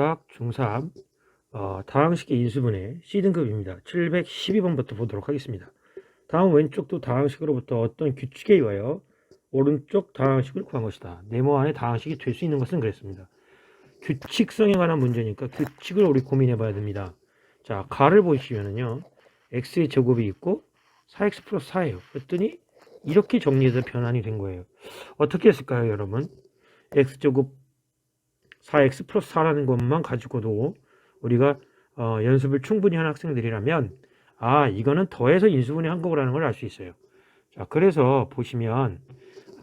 대학 중3 다항식의 인수분해 C등급입니다. 712번부터 보도록 하겠습니다. 다음 왼쪽도 다항식으로부터 어떤 규칙에 의하여 오른쪽 다항식을 구한 것이다. 네모 안에 다항식이 될 수 있는 것은 그랬습니다. 규칙성에 관한 문제니까 규칙을 우리 고민해 봐야 됩니다. 자, 가를 보시면은요. x의 제곱이 있고 4x 플러스 4예요. 그랬더니 이렇게 정리해서 변환이 된 거예요. 어떻게 했을까요, 여러분? x제곱 4x 플러스 4라는 것만 가지고도 우리가 연습을 충분히 한 학생들이라면 이거는 더해서 인수분해 한 거라는 걸 알 수 있어요. 자, 그래서 보시면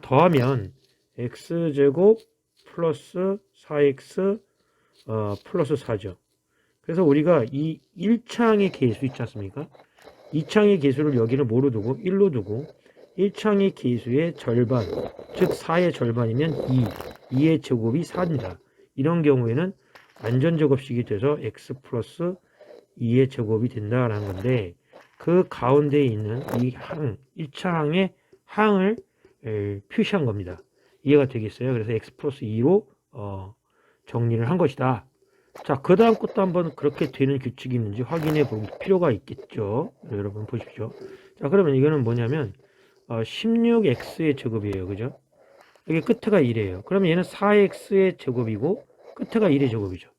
더하면 x제곱 플러스 4x 플러스 4죠. 그래서 우리가 이 1창의 계수 있지 않습니까? 2창의 계수를 여기는 뭐로 두고 1로 두고 1창의 계수의 절반, 즉 4의 절반이면 2의 제곱이 4입니다. 이런 경우에는 완전제곱식이 돼서 x 플러스 2의 제곱이 된다라는 건데, 그 가운데에 있는 이 항, 1차항의 항을 표시한 겁니다. 이해가 되겠어요? 그래서 x 플러스 2로 정리를 한 것이다. 자, 그 다음 것도 한번 그렇게 되는 규칙이 있는지 확인해 볼 필요가 있겠죠. 여러분 보십시오. 자, 그러면 이거는 뭐냐면 16x의 제곱이에요. 그죠? 여기 끝에가 1이에요. 그러면 얘는 4x의 제곱이고 끝에가 1의 제곱이죠.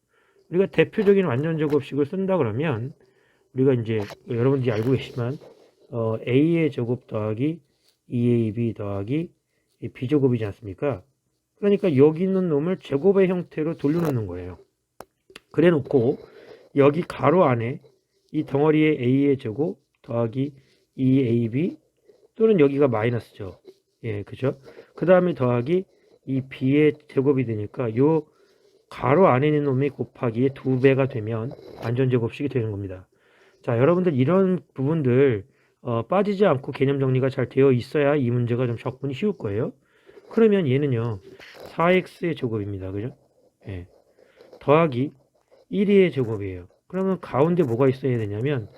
우리가 대표적인 완전제곱식을 쓴다 그러면 우리가 이제 여러분들이 알고 계시지만 a의 제곱 더하기 2ab 더하기 b제곱이지 않습니까? 그러니까 여기 있는 놈을 제곱의 형태로 돌려놓는 거예요. 그래 놓고 여기 가로 안에 이 덩어리에 a의 제곱 더하기 2ab 또는 여기가 마이너스죠. 예, 그죠? 그 다음에 더하기 이 b의 제곱이 되니까 요 가로 안에 있는 놈이 곱하기에 2배가 되면 완전제곱식이 되는 겁니다. 자, 여러분들 이런 부분들 빠지지 않고 개념 정리가 잘 되어 있어야 이 문제가 좀 접근이 쉬울 거예요. 그러면 얘는요 4x의 제곱입니다. 그죠? 예. 더하기 1의 제곱이에요. 그러면 가운데 뭐가 있어야 되냐면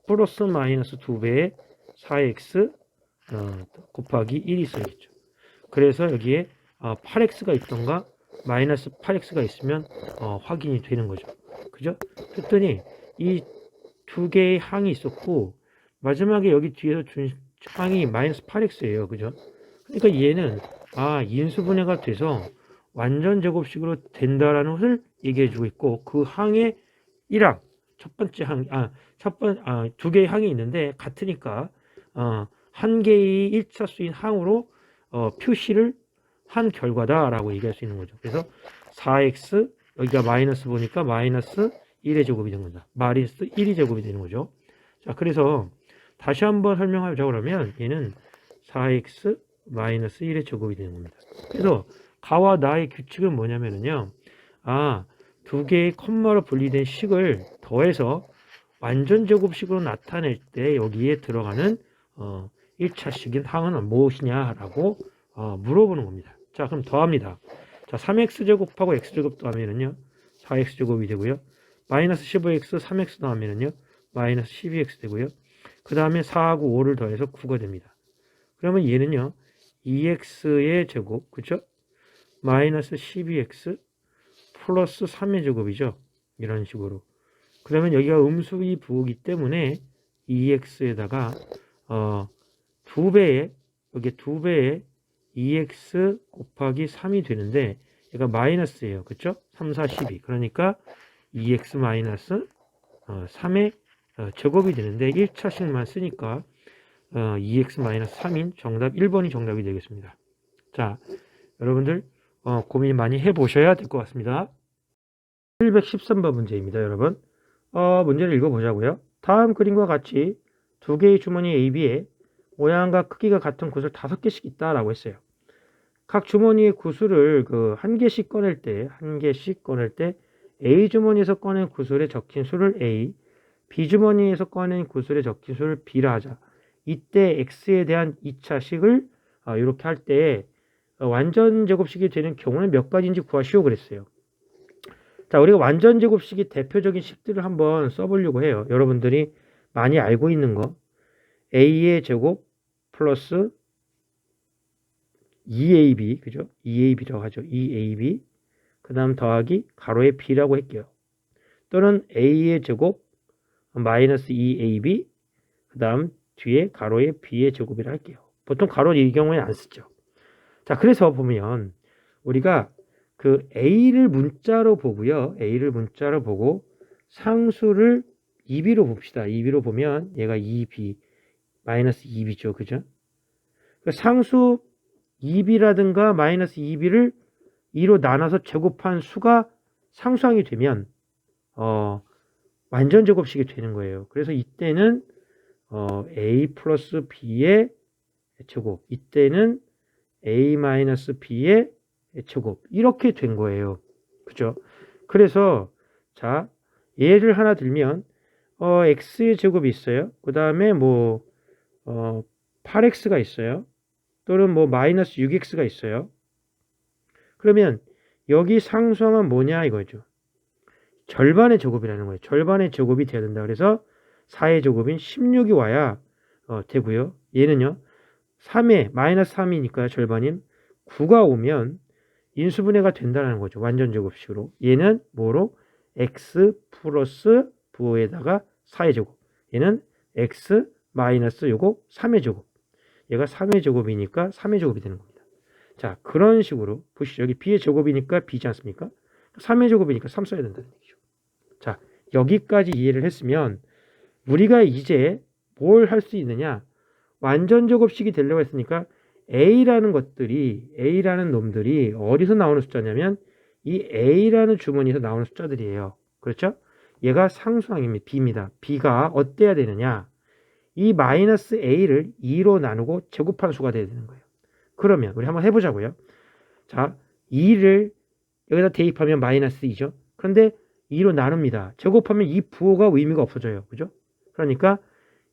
플러스 마이너스 2배의 4x 곱하기 1이 있어야겠죠. 그래서 여기에 8x가 있던가 마이너스 8x가 있으면 확인이 되는 거죠. 그죠? 그랬더니 이 두 개의 항이 있었고 마지막에 여기 뒤에서 준 항이 마이너스 8x예요. 그죠? 그러니까 얘는 인수분해가 돼서 완전 제곱식으로 된다라는 것을 얘기해 주고 있고, 그 항의 1항 첫 번째 항 두 개의 항이 있는데 같으니까 한 개의 1차 수인 항으로 표시를 한 결과다라고 얘기할 수 있는 거죠. 그래서 4x 여기가 마이너스 보니까 마이너스 1의 제곱이 되는 거다. 마이너스 1의 제곱이 되는 거죠. 자, 그래서 다시 한번 설명하자 그러면 얘는 4x 마이너스 1의 제곱이 되는 겁니다. 그래서 가와 나의 규칙은 뭐냐면요. 두 개의 컴마로 분리된 식을 더해서 완전 제곱식으로 나타낼 때 여기에 들어가는 1차식인 항은 무엇이냐라고 물어보는 겁니다. 자, 그럼 더합니다. 자, 3x제곱하고 x제곱 더하면은요 4x제곱이 되고요. 마이너스 15x 3x 더하면은요 마이너스 12x 되고요. 그 다음에 4하고 5를 더해서 9가 됩니다. 그러면 얘는요 2x의 제곱, 그쵸? 마이너스 12x 플러스 3의 제곱이죠. 이런 식으로. 그러면 여기가 음수의 부호이기 때문에 2x에다가 2배의 여기 2배의 2x 곱하기 3이 되는데 얘가 마이너스예요. 그쵸? 3, 4, 12. 그러니까 2x 마이너스 3의 제곱이 되는데 1차식만 쓰니까 2x 마이너스 3인 정답 1번이 정답이 되겠습니다. 자, 여러분들 고민 많이 해보셔야 될 것 같습니다. 713번 문제입니다. 여러분 문제를 읽어보자고요. 다음 그림과 같이 두 개의 주머니 AB에 모양과 크기가 같은 구슬 5개씩 있다라고 했어요. 각 주머니의 구슬을 한 개씩 꺼낼 때 A 주머니에서 꺼낸 구슬에 적힌 수를 A, B 주머니에서 꺼낸 구슬에 적힌 수를 B라 하자. 이때 X에 대한 2차식을 이렇게 할 때 완전 제곱식이 되는 경우는 몇 가지인지 구하시오 그랬어요. 자, 우리가 완전 제곱식이 대표적인 식들을 한번 써보려고 해요. 여러분들이 많이 알고 있는 거 A의 제곱 플러스 2AB, 그죠? 2AB라고 하죠. 2AB. 그 다음 더하기 가로의 b라고 할게요. 또는 a의 제곱 마이너스 2ab 그 다음 뒤에 가로의 b의 제곱이라 할게요. 보통 가로는 이 경우에 안 쓰죠. 자, 그래서 보면 우리가 그 a를 문자로 보고요. a를 문자로 보고 상수를 2b로 봅시다. 2b로 보면 얘가 2b 마이너스 2b죠. 그죠? 상수 2b라든가 마이너스 2b를 2로 나눠서 제곱한 수가 상수항이 되면 완전 제곱식이 되는 거예요. 그래서 이때는 a 플러스 b의 제곱, 이때는 a 마이너스 b의 제곱 이렇게 된 거예요. 그죠? 그래서 자 예를 하나 들면 x의 제곱이 있어요. 그 다음에 뭐 8x가 있어요. 또는 뭐 마이너스 6x가 있어요. 그러면 여기 상수항은 뭐냐 이거죠. 절반의 제곱이라는 거예요. 절반의 제곱이 돼야 된다. 그래서 4의 제곱인 16이 와야 되고요. 얘는요. 3에 마이너스 3이니까 절반인 9가 오면 인수분해가 된다는 거죠. 완전 제곱식으로. 얘는 뭐로? x 플러스 부호에다가 4의 제곱. 얘는 x 마이너스 요거 3의 제곱. 얘가 3의 제곱이니까 3의 제곱이 되는 겁니다. 자, 그런 식으로 보시죠. 여기 b의 제곱이니까 b지 않습니까? 3의 제곱이니까 3 써야 된다는 얘기죠. 자, 여기까지 이해를 했으면 우리가 이제 뭘 할 수 있느냐? 완전 제곱식이 되려고 했으니까 a라는 놈들이 어디서 나오는 숫자냐면 이 a라는 주머니에서 나오는 숫자들이에요. 그렇죠? 얘가 상수항입니다. b입니다. b가 어때야 되느냐? 이 마이너스 a를 2로 나누고 제곱한 수가 돼야 되는 거예요. 그러면 우리 한번 해보자고요. 자, 2를 여기다 대입하면 마이너스 2죠. 그런데 2로 나눕니다. 제곱하면 이 부호가 의미가 없어져요. 그죠? 그러니까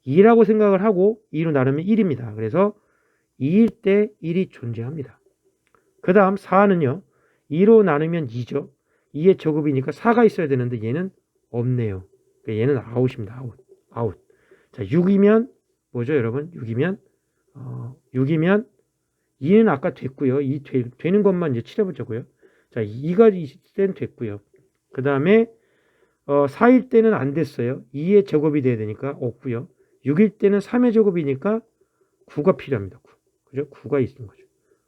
2라고 생각을 하고 2로 나누면 1입니다. 그래서 2일 때 1이 존재합니다. 그 다음 4는요. 2로 나누면 2죠. 2의 제곱이니까 4가 있어야 되는데 얘는 없네요. 그러니까 얘는 아웃입니다. 아웃. 자, 6이면 뭐죠, 여러분? 6이면 2는 아까 됐고요. 되는 것만 이제 칠해보자고요. 자, 2가 있을 때는 됐고요. 그 다음에 4일 때는 안 됐어요. 2의 제곱이 돼야 되니까 없고요. 6일 때는 3의 제곱이니까 9가 필요합니다. 9. 그죠? 9가 있는 거죠.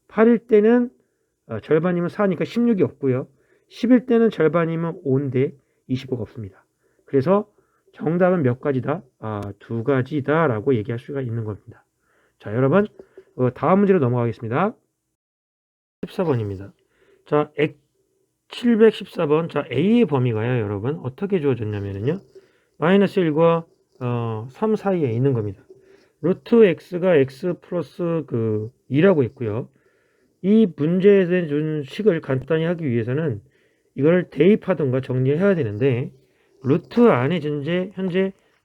8일 때는 절반이면 4니까 16이 없고요. 10일 때는 절반이면 5인데 25가 없습니다. 그래서 정답은 몇 가지다? 2가지다 라고 얘기할 수가 있는 겁니다. 자, 여러분 다음 문제로 넘어가겠습니다. 14번입니다. 자, 714번. 자, A의 범위가요, 여러분 어떻게 주어졌냐면요. 마이너스 1과 3 사이에 있는 겁니다. 루트 x가 x 플러스 2라고 있고요. 이 문제에 준 식을 간단히 하기 위해서는 이걸 대입하던가 정리해야 되는데 루트 안에 현재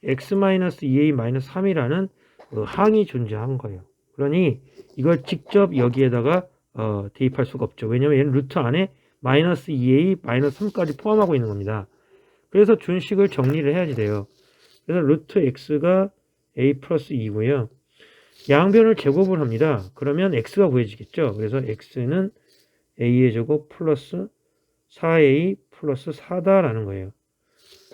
x-2a-3이라는 항이 존재한 거예요. 그러니 이걸 직접 여기에다가 대입할 수가 없죠. 왜냐하면 얘는 루트 안에 마이너스 2a 마이너스 3까지 포함하고 있는 겁니다. 그래서 준식을 정리를 해야지 돼요. 그래서 루트 x가 a 플러스 2고요. 양변을 제곱을 합니다. 그러면 x가 구해지겠죠. 그래서 x는 a의 제곱 플러스 4a 플러스 4다라는 거예요.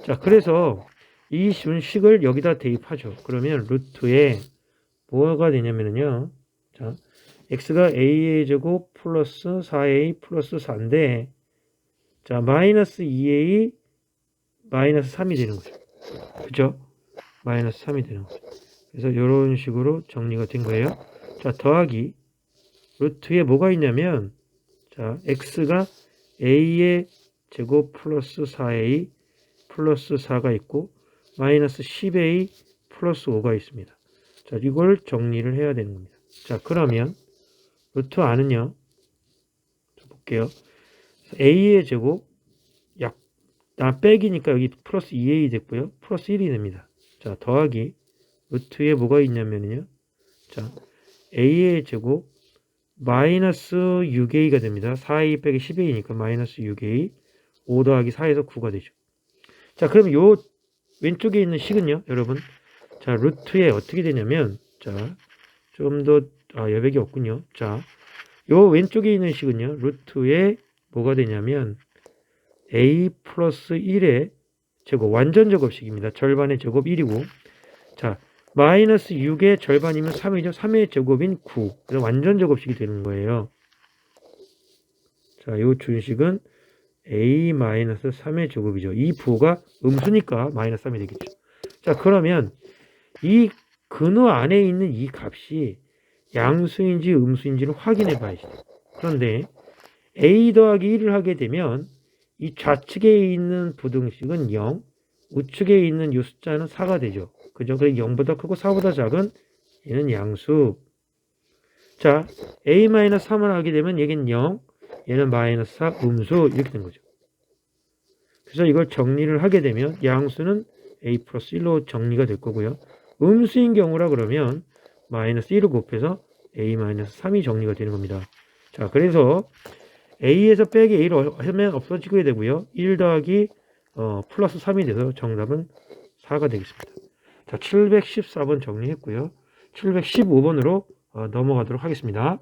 자, 그래서 이 준식을 여기다 대입하죠. 그러면 루트에 뭐가 되냐면요. 자, x가 a의 제곱 플러스 4a 플러스 4인데 자, 마이너스 2a 마이너스 3이 되는 거죠. 그죠? 마이너스 3이 되는 거죠. 그래서 이런 식으로 정리가 된 거예요. 자, 더하기 루트에 뭐가 있냐면 자, x가 a의 제곱 플러스 4a 플러스 4가 있고 마이너스 10a 플러스 5가 있습니다. 자, 이걸 정리를 해야 되는 겁니다. 자, 그러면 루트 안은요. 볼게요. a의 제곱 빼기니까 여기 플러스 2a 됐고요. 플러스 1이 됩니다. 자, 더하기 루트에 뭐가 있냐면요. 자, a의 제곱 마이너스 6a가 됩니다. 4a 빼기 10a니까 마이너스 6a 5 더하기 4에서 9가 되죠. 자, 그럼 요 왼쪽에 있는 식은요, 여러분. 자, 루트에 어떻게 되냐면 자, 좀 더 여백이 없군요. 자, 요 왼쪽에 있는 식은요, 루트에 뭐가 되냐면 a 플러스 1의 제곱, 완전 제곱식입니다. 절반의 제곱 1이고, 자, 마이너스 6의 절반이면 3이죠. 3의 제곱인 9. 그래서 완전 제곱식이 되는 거예요. 자, 이 준식은 a 마이너스 3의 제곱이죠. 이 부호가 음수니까 마이너스 3이 되겠죠. 자, 그러면 이 근호 안에 있는 이 값이 양수인지 음수인지를 확인해 봐야지. 그런데 a 더하기 1을 하게 되면 이 좌측에 있는 부등식은 0, 우측에 있는 이 숫자는 4가 되죠. 그죠? 그래서 0보다 크고 4보다 작은 얘는 양수. 자, a-3을 하게 되면 얘는 0, 얘는 마이너스 4, 음수 이렇게 된 거죠. 그래서 이걸 정리를 하게 되면 양수는 a 플러스 1로 정리가 될 거고요. 음수인 경우라 그러면 마이너스 1을 곱해서 a 마이너스 3이 정리가 되는 겁니다. 자, 그래서 a에서 빼기 a로 하면 없어지게 되고요. 1 더하기 플러스 3이 돼서 정답은 4가 되겠습니다. 자, 714번 정리했고요. 715번으로 넘어가도록 하겠습니다.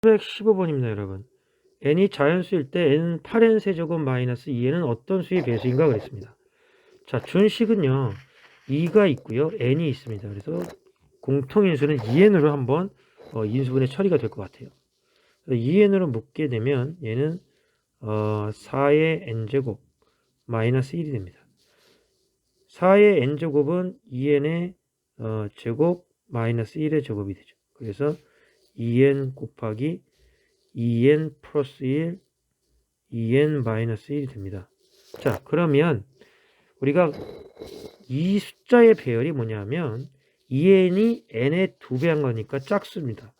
715번입니다, 여러분. n이 자연수일 때 n은 8n 세제곱 마이너스 2n은 어떤 수의 배수인가 그랬습니다. 자, 준식은요, 2가 있고요, n이 있습니다. 그래서 공통인수는 2n으로 한번 인수분해 처리가 될 것 같아요. 2n으로 묶게 되면 얘는 4의 n제곱 마이너스 1이 됩니다. 4의 n제곱은 2n의 제곱 마이너스 1의 제곱이 되죠. 그래서 2n 곱하기 2n 플러스 1, 2n 마이너스 1이 됩니다. 자, 그러면 우리가 이 숫자의 배열이 뭐냐면 2n이 n의 2배 한 거니까 짝수입니다.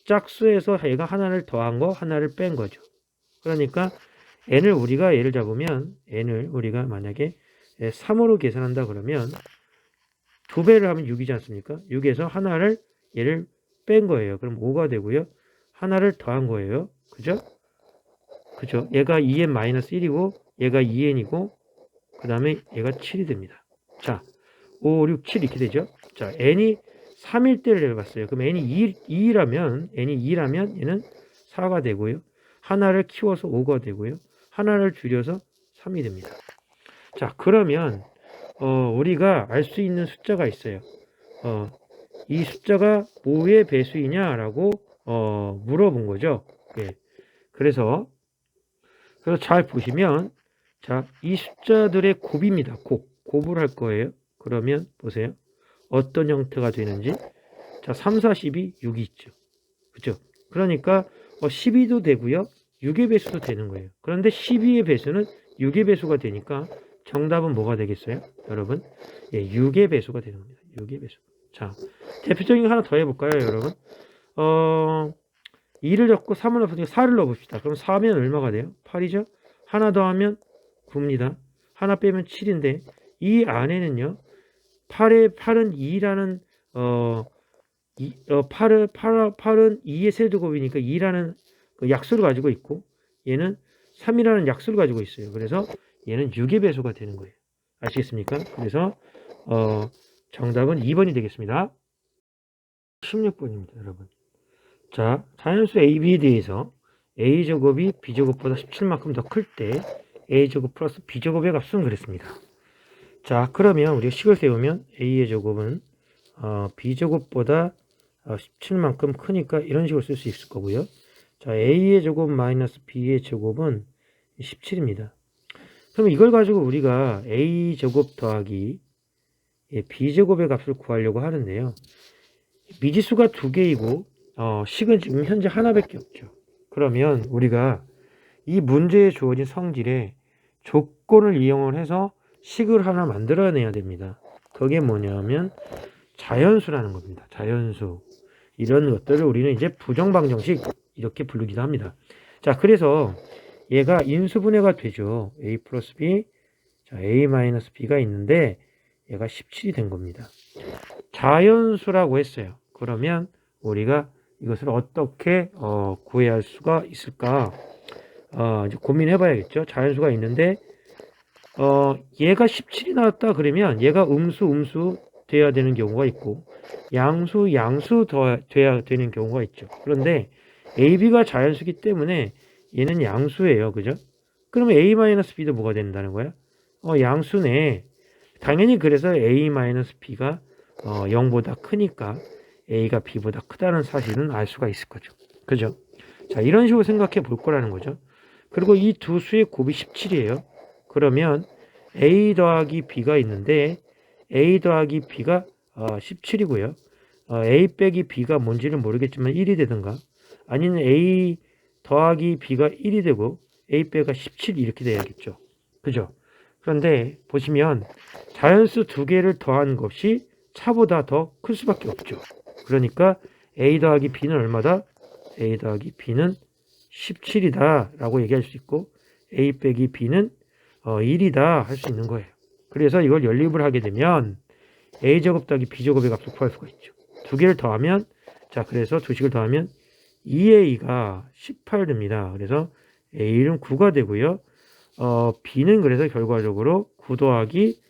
짝수에서 얘가 하나를 더한 거, 하나를 뺀 거죠. 그러니까 n을 우리가 예를 잡으면 n을 우리가 만약에 3으로 계산한다 그러면 2배를 하면 6이지 않습니까? 6에서 하나를 얘를 뺀 거예요. 그럼 5가 되고요. 하나를 더한 거예요. 그죠? 그죠? 얘가 2n-1이고 얘가 2n이고 그 다음에 얘가 7이 됩니다. 자, 5, 6, 7 이렇게 되죠? 자, n이 3일 때를 해봤어요. 그럼 n이 2라면 얘는 4가 되고요. 하나를 키워서 5가 되고요. 하나를 줄여서 3이 됩니다. 자, 그러면 우리가 알 수 있는 숫자가 있어요. 이 숫자가 뭐의 배수이냐라고 물어본 거죠. 예. 그래서 잘 보시면 자, 이 숫자들의 곱입니다. 곱을 할 거예요. 그러면 보세요. 어떤 형태가 되는지. 자, 3, 4, 12, 6이 있죠. 그죠? 그러니까 12도 되고요. 6의 배수도 되는 거예요. 그런데 12의 배수는 6의 배수가 되니까 정답은 뭐가 되겠어요? 여러분? 예, 6의 배수가 되는 겁니다. 6의 배수. 자, 대표적인 거 하나 더 해볼까요, 여러분? 2를 넣고 3을 넣었으니까 4를 넣어봅시다. 그럼 4면 얼마가 돼요? 8이죠? 하나 더하면 9입니다. 하나 빼면 7인데 이 안에는요. 8은 2라는 8은 2의 세제곱이니까 2라는 그 약수를 가지고 있고 얘는 3이라는 약수를 가지고 있어요. 그래서 얘는 6의 배수가 되는 거예요. 아시겠습니까? 그래서 정답은 2번이 되겠습니다. 16번입니다, 여러분. 자, 자연수 AB에 대해서 A제곱이 B제곱보다 17만큼 더 클 때 A제곱 플러스 B제곱의 값은 그랬습니다. 자, 그러면 우리가 식을 세우면 A의 제곱은 B제곱보다 17만큼 크니까 이런 식으로 쓸 수 있을 거고요. 자, A의 제곱 마이너스 B의 제곱은 17입니다. 그러면 이걸 가지고 우리가 A제곱 더하기 B제곱의 값을 구하려고 하는데요. 미지수가 2개이고 식은 지금 현재 하나밖에 없죠. 그러면 우리가 이 문제에 주어진 성질에 조건을 이용을 해서 식을 하나 만들어내야 됩니다. 그게 뭐냐면 자연수라는 겁니다. 자연수. 이런 것들을 우리는 이제 부정방정식 이렇게 부르기도 합니다. 자, 그래서 얘가 인수분해가 되죠. A 플러스 B, 자, A 마이너스 B가 있는데 얘가 17이 된 겁니다. 자연수라고 했어요. 그러면 우리가 이것을 어떻게 구해야 할 수가 있을까? 이제 고민해 봐야겠죠. 자연수가 있는데 얘가 17이 나왔다 그러면 얘가 음수 돼야 되는 경우가 있고 양수 더 돼야 되는 경우가 있죠. 그런데 AB가 자연수기 때문에 얘는 양수예요. 그죠? 그러면 a-b도 뭐가 된다는 거야? 양수네. 당연히 그래서 a-b가 0보다 크니까 a가 b보다 크다는 사실은 알 수가 있을 거죠. 그죠? 자, 이런 식으로 생각해 볼 거라는 거죠. 그리고 이 두 수의 곱이 17이에요. 그러면 a 더하기 b가 있는데 a 더하기 b가 17이고요. a 빼기 b가 뭔지는 모르겠지만 1이 되든가 아니면 a 더하기 b가 1이 되고 a 빼가 17 이렇게 돼야겠죠. 그죠? 그런데 보시면 자연수 두 개를 더한 것이 차보다 더 클 수밖에 없죠. 그러니까 a 더하기 b는 얼마다? a 더하기 b는 17이다 라고 얘기할 수 있고 a 빼기 b는 1이다 할 수 있는 거예요. 그래서 이걸 연립을 하게 되면 a제곱 더하기 b제곱의 값을 구할 수가 있죠. 두 개를 더하면 자 그래서 두 식을 더하면 2a가 18 됩니다. 그래서 a는 9가 되고요. b는 그래서 결과적으로 9 더하기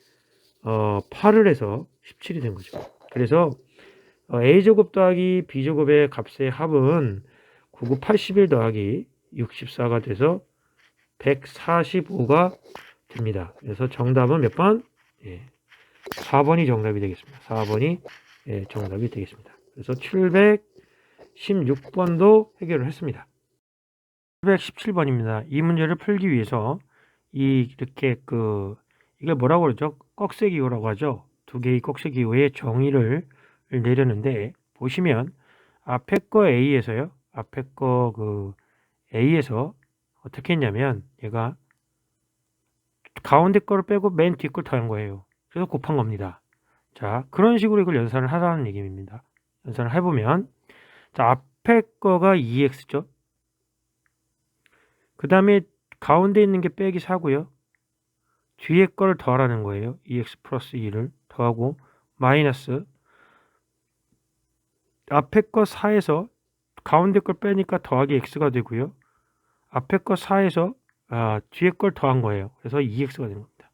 8을 해서 17이 된 거죠. 그래서 a제곱 더하기 b제곱의 값의 합은 9, 9, 81 더하기 64가 돼서 145가 됩니다. 그래서 정답은 몇 번? 4번이 정답이 되겠습니다. 4번이 정답이 되겠습니다. 그래서 716번도 해결을 했습니다. 717번입니다. 이 문제를 풀기 위해서 이렇게 이걸 뭐라고 그러죠? 꺽쇠기호라고 하죠. 두 개의 꺽쇠기호의 정의를 내렸는데 보시면 앞에 거 A에서요. 앞에 거 A에서 어떻게 했냐면 얘가 가운데 거를 빼고 맨 뒤 걸 더한 거예요. 그래서 곱한 겁니다. 자, 그런 식으로 이걸 연산을 하라는 얘기입니다. 연산을 해보면 자, 앞에 거가 2x죠. 그 다음에 가운데 있는 게 빼기 4고요. 뒤에 거를 더하라는 거예요. 2x 플러스 2를 더하고 마이너스 앞에 거 4에서 가운데 걸 빼니까 더하기 x가 되고요. 앞에 거 4에서 뒤에 걸 더한 거예요. 그래서 2x가 되는 겁니다.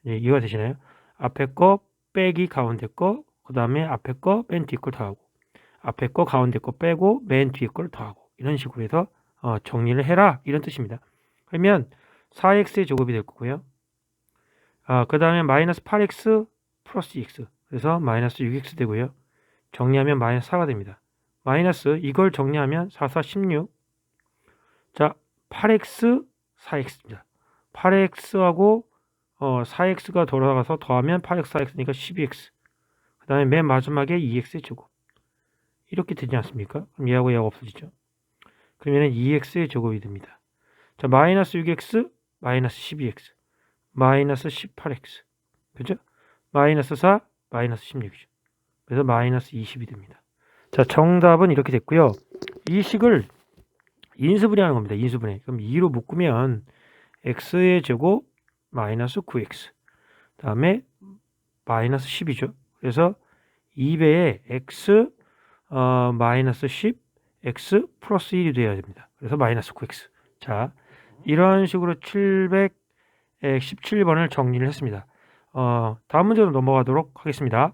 이해가 되시나요? 앞에 거 빼기 가운데 거, 그 다음에 앞에 거 맨 뒤에 걸 더하고 앞에 거 가운데 거 빼고 맨 뒤에 걸 더하고 이런 식으로 해서 정리를 해라 이런 뜻입니다. 그러면 4x의 제곱이 될 거고요. 그 다음에 마이너스 8x 플러스 2x 그래서 마이너스 6x 되고요. 정리하면 마이너스 4가 됩니다. 마이너스 이걸 정리하면 4, 4, 16 자 8x 4x입니다. 8x하고 4x가 돌아가서 더하면 8x 4x니까 12x 그 다음에 맨 마지막에 2x의 제곱 이렇게 되지 않습니까? 그럼 얘하고 얘가 없어지죠. 그러면 2x의 제곱이 됩니다. 자 마이너스 6x 마이너스 12x 마이너스 18x 그죠? 마이너스 4 마이너스 16이죠. 그래서 마이너스 20이 됩니다. 자 정답은 이렇게 됐고요. 이 식을 인수분해하는 겁니다. 인수분해. 그럼 2로 묶으면 x의 제곱 마이너스 9x 다음에 마이너스 10이죠. 그래서 2배의 x 마이너스 10 x 플러스 1이 돼야 됩니다. 그래서 마이너스 9x 자 이런 식으로 717번을 정리를 했습니다. 다음 문제로 넘어가도록 하겠습니다.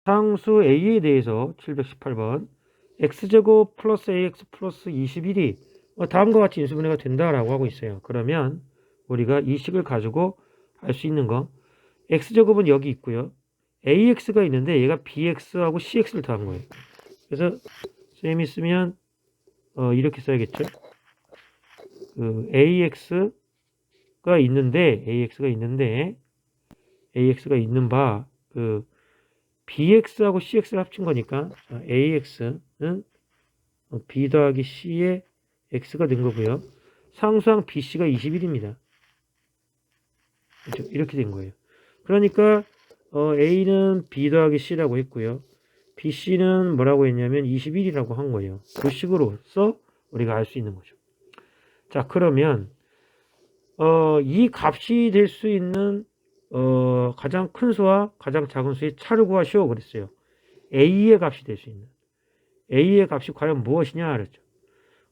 상수 a에 대해서 718번 x제곱 플러스 ax 플러스 21이 다음과 같이 인수분해가 된다라고 하고 있어요. 그러면 우리가 이 식을 가지고 할 수 있는 거 x제곱은 여기 있고요. ax가 있는데 얘가 bx하고 cx를 더한 거예요. 그래서 쌤이 쓰면 이렇게 써야겠죠. ax가 있는데 ax가 있는 바 bx하고 cx를 합친 거니까 ax는 b 더하기 c의 x가 된 거고요. 상수항 bc가 21입니다. 그렇죠? 이렇게 된 거예요. 그러니까 a는 b 더하기 c라고 했고요. bc는 뭐라고 했냐면 21이라고 한 거예요. 그 식으로써 우리가 알 수 있는 거죠. 자 그러면 이 값이 될 수 있는 가장 큰 수와 가장 작은 수의 차를 구하시오 그랬어요. a의 값이 될 수 있는 a의 값이 과연 무엇이냐 그랬죠.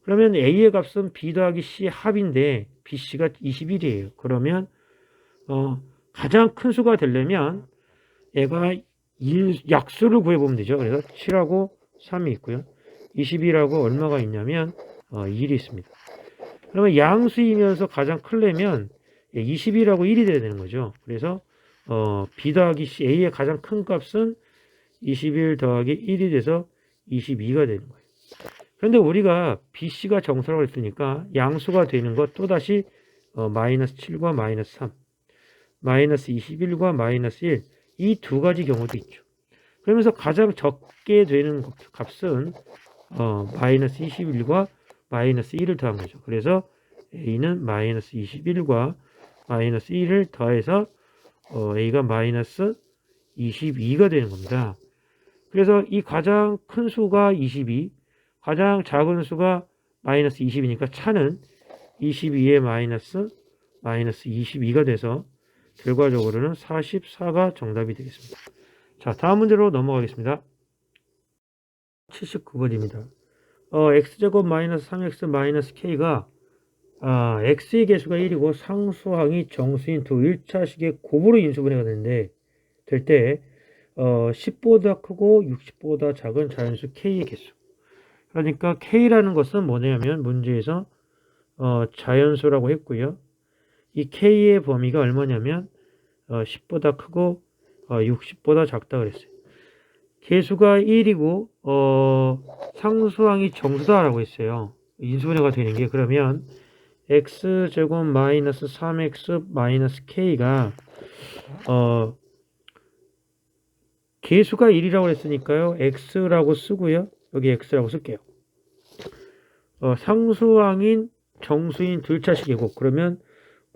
그러면 a의 값은 b 더하기 c의 합인데 bc가 21이에요. 그러면 가장 큰 수가 되려면 얘가 약수를 구해보면 되죠. 그래서 7하고 3이 있고요. 21하고 얼마가 있냐면 1이 있습니다. 그러면 양수이면서 가장 크려면 20이라고 1이 돼야 되는 거죠. 그래서 B 더하기 C, A의 가장 큰 값은 21 더하기 1이 돼서 22가 되는 거예요. 그런데 우리가 BC가 정수라고 했으니까 양수가 되는 것 또다시 마이너스 7과 마이너스 3, 마이너스 21과 마이너스 1, 이 두 가지 경우도 있죠. 그러면서 가장 적게 되는 값은 마이너스 21과 마이너스 1을 더한 거죠. 그래서 A는 마이너스 21과 마이너스 1을 더해서 A가 마이너스 22가 되는 겁니다. 그래서 이 가장 큰 수가 22, 가장 작은 수가 마이너스 20이니까 차는 22에 마이너스 22가 돼서 결과적으로는 44가 정답이 되겠습니다. 자, 다음 문제로 넘어가겠습니다. 79번입니다. x제곱 마이너스 3x 마이너스 k가 x의 개수가 1이고 상수항이 정수인 두 1차식의 곱으로 인수분해가 되는데 될 때 10보다 크고 60보다 작은 자연수 k의 개수. 그러니까 k라는 것은 뭐냐면 문제에서 자연수라고 했고요. 이 k의 범위가 얼마냐면 10보다 크고 60보다 작다 그랬어요. 개수가 1이고 상수항이 정수다라고 했어요. 인수분해가 되는 게 그러면 x제곱 마이너스 3x 마이너스 k가 개수가 1이라고 했으니까요. x라고 쓰고요. 여기 x라고 쓸게요. 상수항인 정수인 둘차식이고 그러면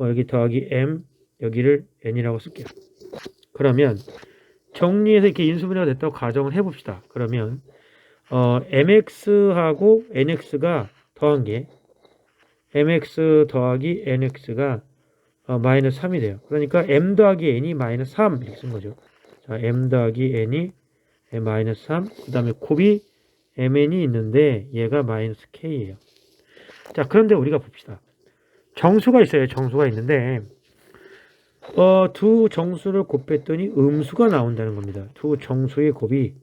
여기 더하기 m 여기를 n이라고 쓸게요. 그러면 정리해서 이렇게 인수분해가 됐다고 가정을 해봅시다. 그러면 mx하고 nx가 더한 게 mx 더하기 nx가 마이너스 3이 돼요. 그러니까 m 더하기 n이 마이너스 3 이렇게 쓴 거죠. 자, m 더하기 n이 마이너스 3, 그 다음에 곱이 mn이 있는데 얘가 마이너스 k예요. 자, 그런데 우리가 봅시다. 정수가 있어요. 정수가 있는데 두 정수를 곱했더니 음수가 나온다는 겁니다. 두 정수의 곱이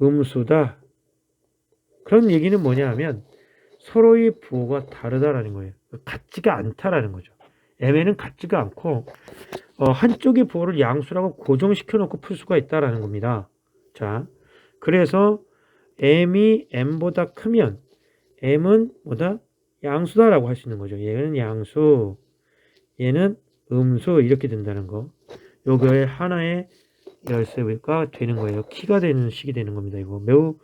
음수다. 그런 얘기는 뭐냐 하면 서로의 부호가 다르다라는 거예요. 같지가 않다라는 거죠. mn은 같지가 않고 한쪽의 부호를 양수라고 고정시켜 놓고 풀 수가 있다라는 겁니다. 자, 그래서 m이 m보다 크면 m은 뭐다? 양수다라고 할 수 있는 거죠. 얘는 양수, 얘는 음수 이렇게 된다는 거. 요거의 하나의 열쇠가 되는 거예요. 키가 되는 식이 되는 겁니다. 이거 매우